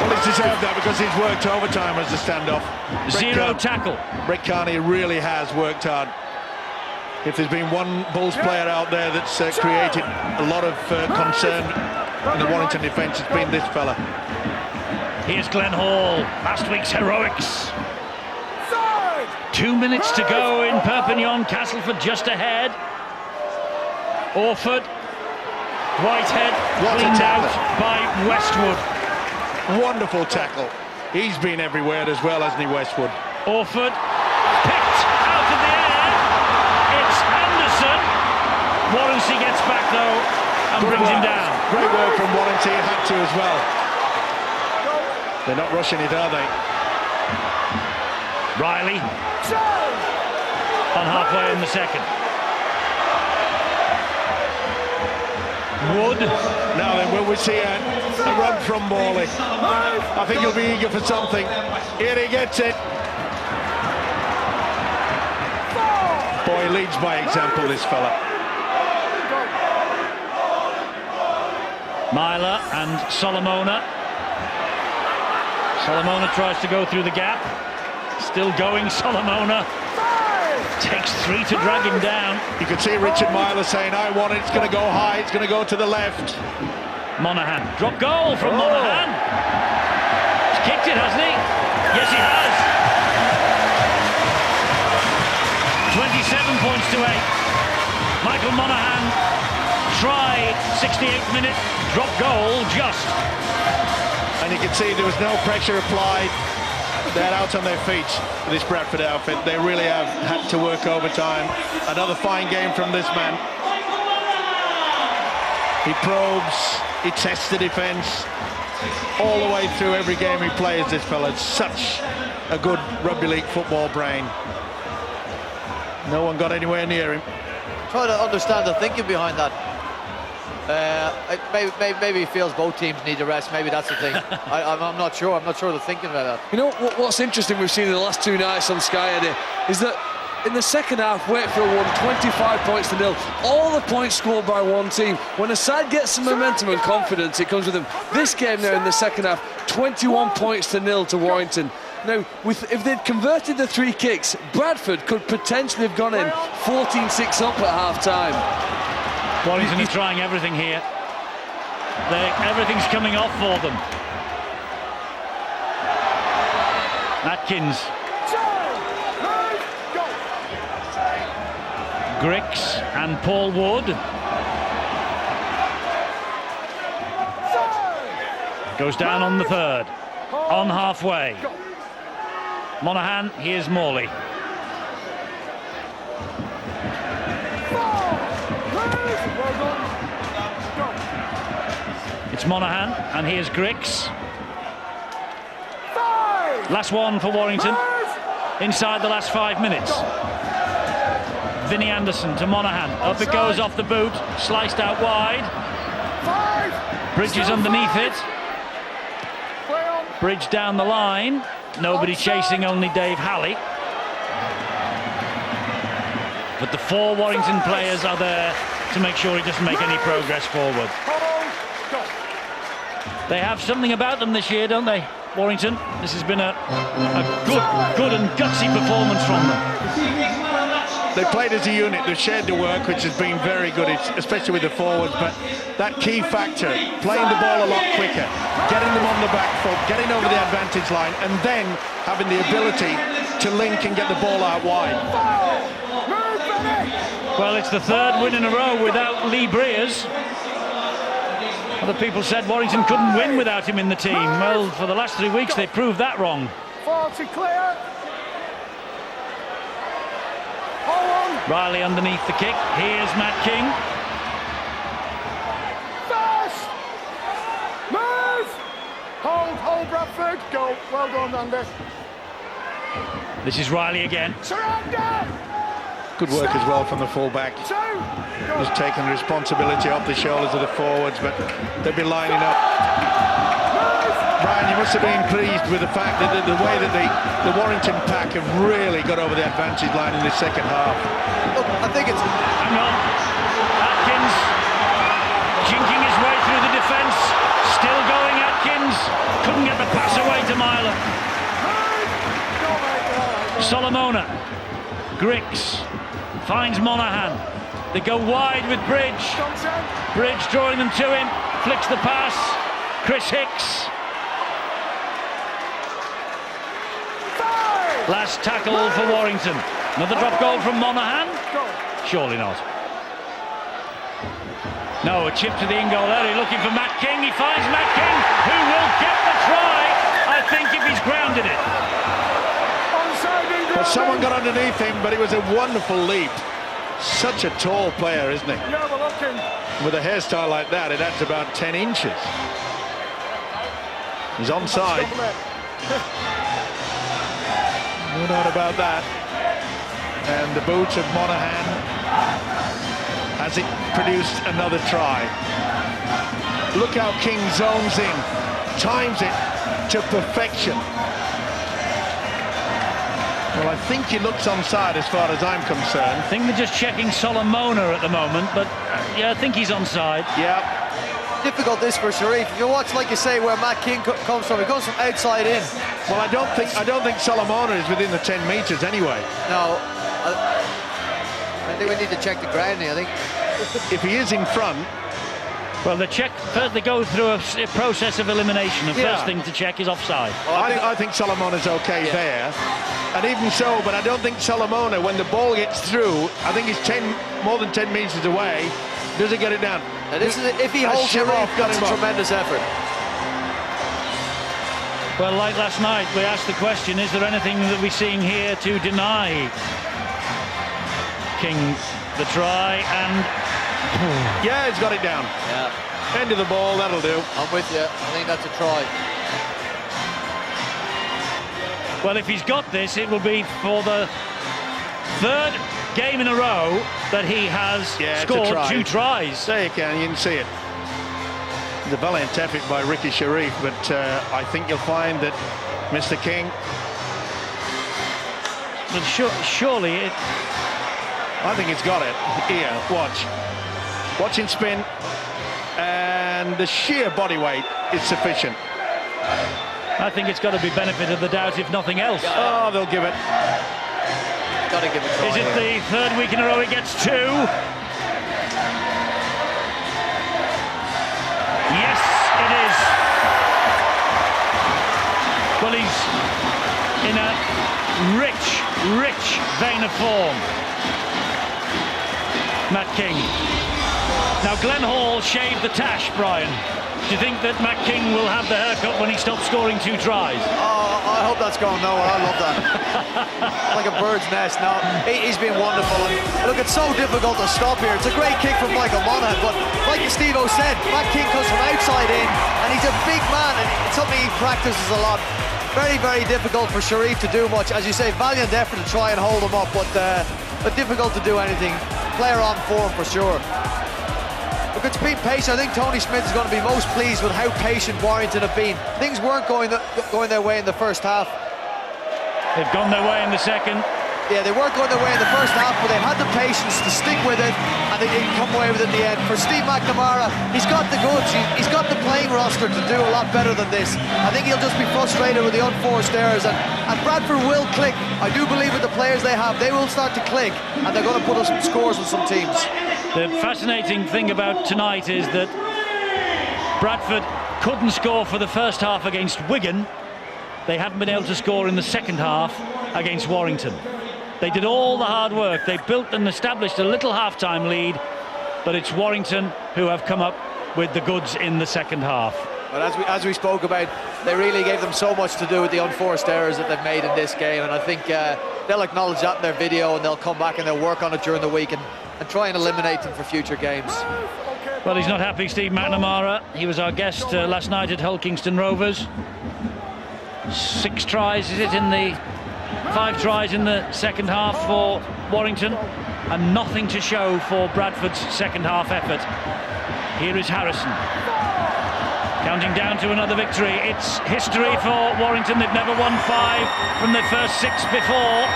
Well, he's deserved that because he's worked overtime as the standoff. Zero tackle. Brett Carney really has worked hard. If there's been one Bulls player out there that's created a lot of concern in the Warrington defence, it's been this fella. Here's Glenn Hall, last week's heroics. 2 minutes to go in Perpignan, Castleford just ahead. Orford, Whitehead, cleaned out by Westwood. Wonderful tackle. He's been everywhere as well, hasn't he, Westwood? Orford, picked out of the air. It's Anderson. Warrington gets back though and brings him down. Great work from Warrington, had to as well. They're not rushing it, are they? Riley on halfway in the second. Wood. Now then, will we see a run from Morley? I think he'll be eager for something. Here he gets it. Boy, he leads by example, this fella. Myler and Solomona. Solomona tries to go through the gap. Still going, Solomona. Takes 3 to drag him down. You could see Richard Myler saying, I want it, it's going to go high, it's going to go to the left. Monaghan. Drop goal from Monaghan. He's kicked it, hasn't he? Yes, he has. 27 points to 8. Michael Monaghan, try 68th minute, drop goal just. And you can see there was no pressure applied. They're out on their feet, this Bradford outfit. They really have had to work overtime. Another fine game from this man. He probes, he tests the defence. All the way through every game he plays, this fella. Such a good rugby league football brain. No one got anywhere near him. Try to understand the thinking behind that. Maybe he feels both teams need a rest. Maybe that's the thing. I'm not sure. I'm not sure the thinking about that. You know what's interesting we've seen in the last 2 nights on Sky, Eddie, is that in the second half, Wakefield won 25 points to 0. All the points scored by one team. When a side gets some momentum and confidence, it comes with them. This game now in the second half, 21 points to 0 to Warrington. Now, if they'd converted the 3 kicks, Bradford could potentially have gone in 14-6 up at half-time. Warrington is trying everything here. Everything's coming off for them. Atkins. Grix and Paul Wood. Goes down on the third. On halfway. Monaghan, here's Morley. It's Monaghan, and here's Grix. Last one for Warrington. Inside the last 5 minutes. Vinnie Anderson to Monaghan. Up it goes off the boot. Sliced out wide. Bridges underneath it. Bridge down the line. Nobody chasing, only Dave Halley. But the 4 Warrington players are there to make sure he doesn't make any progress forward. They have something about them this year, don't they, Warrington? This has been a good and gutsy performance from them. They played as a unit, they've shared the work, which has been very good, especially with the forwards, but that key factor, playing the ball a lot quicker, getting them on the back foot, getting over the advantage line, and then having the ability to link and get the ball out wide. Well, it's the 3rd win in a row without Lee Breers. Other people said Warrington couldn't win without him in the team. Well, for the last 3 weeks, they proved that wrong. 40 clear. Riley underneath the kick. Here's Matt King. Fast. Move. Hold Bradford. Go. Well done, Andy. This is Riley again. Surrender. Good work as well from the fullback. Just taking the responsibility off the shoulders of the forwards, but they've been lining up. Brian, you must have been pleased with the fact that the way that the Warrington pack have really got over the advantage line in the second half. Look, I think it's... Hang on. Atkins jinking his way through the defence. Still going, Atkins. Couldn't get the pass away to Myler. Solomona. Grix. finds Monaghan. They go wide with Bridge. Bridge drawing them to him, flicks the pass. Chris Hicks. Last tackle for Warrington. Another drop goal from Monaghan? Surely not. No, a chip to the in-goal area, looking for Matt King. He finds Matt King, who will get the try, I think, if he's grounded it. Well, someone got underneath him, but it was a wonderful leap. Such a tall player, isn't he? Yeah, we're looking. With a hairstyle like that, it adds about 10 inches. He's onside. No doubt about that. And the boot of Monaghan. Has it produced another try? Look how King zones in, times it to perfection. Well, I think he looks onside as far as I'm concerned. I think they're just checking Solomona at the moment, but yeah, I think he's onside. Yeah. Difficult this for Sharif. If you watch, like you say, where Matt King comes from, he goes from outside in. Well, I don't think Solomona is within the 10 metres anyway. No. I think we need to check the grounding. I think if he is in front. Well, first they go through a process of elimination. The first thing to check is offside. Well, I think Solomona's okay there. And even so, but I don't think Solomona, when the ball gets through, I think he's more than 10 metres away, doesn't get it down. Now this is if he holds him off, that's a tremendous effort. Well, like last night, we asked the question, is there anything that we're seeing here to deny King the try? And yeah, he's got it down. Yeah. End of the ball, that'll do. I'm with you. I think that's a try. Well, if he's got this, it will be for the third game in a row that he has scored 2 tries. There you can see it. The valiant effort by Ricky Sharif, but I think you'll find that Mr. King. But surely it. I think he's got it. Here, watch him spin, and the sheer body weight is sufficient. I think it's got to be benefit of the doubt, if nothing else. Oh, they'll give it. Got to give it a try. Is it the third week in a row he gets 2? Yes, it is. Well, he's in a rich vein of form. Matt King. Now, Glenn Hall shaved the tash, Brian. Do you think that Matt King will have the haircut when he stops scoring 2 tries? Oh, I hope that's going nowhere. I love that. Like a bird's nest. No, he's been wonderful. And look, it's so difficult to stop here. It's a great kick from Michael Monaghan, but like Steve-O said, Matt King comes from outside in, and he's a big man, and it's something he practices a lot. Very, very difficult for Sharif to do much. As you say, valiant effort to try and hold him up, but difficult to do anything. Player on form for sure. Look, it's been patient. I think Tony Smith is going to be most pleased with how patient Warrington have been. Things weren't going their way in the first half. They've gone their way in the second. Yeah, they weren't going their way in the first half, but they had the patience to stick with it, and they didn't come away with it in the end. For Steve McNamara, he's got the goods. He's got the playing roster to do a lot better than this. I think he'll just be frustrated with the unforced errors, and Bradford will click. I do believe with the players they have, they will start to click, and they're going to put us some scores with some teams. The fascinating thing about tonight is that Bradford couldn't score for the first half against Wigan. They haven't been able to score in the second half against Warrington. They did all the hard work. They built and established a little half-time lead, but it's Warrington who have come up with the goods in the second half. But as we spoke about, they really gave them so much to do with the unforced errors that they've made in this game, and I think they'll acknowledge that in their video, and they'll come back and they'll work on it during the week and try and eliminate them for future games. Well, he's not happy, Steve McNamara. He was our guest last night at Hull Kingston Rovers. 6 tries, is it, in the 5 tries in the second half for Warrington, and nothing to show for Bradford's second half effort. Here is Harrison, counting down to another victory. It's history for Warrington. They've never won 5 from their first 6 before.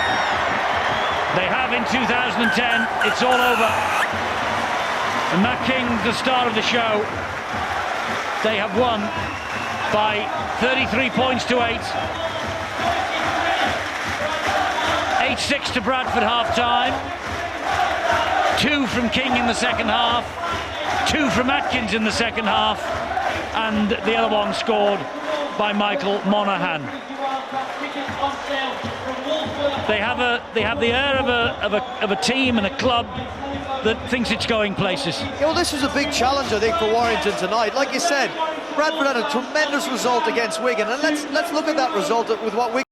They have in 2010. It's all over. And Matt King, the star of the show. They have won by 33 points to 8. 8-6 to Bradford half-time. 2 from King in the second half, 2 from Atkins in the second half, and the other one scored by Michael Monaghan. They have the air of a team and a club that thinks it's going places. You know, this was a big challenge, I think, for Warrington tonight. Like you said, Bradford had a tremendous result against Wigan, and let's look at that result with what Wigan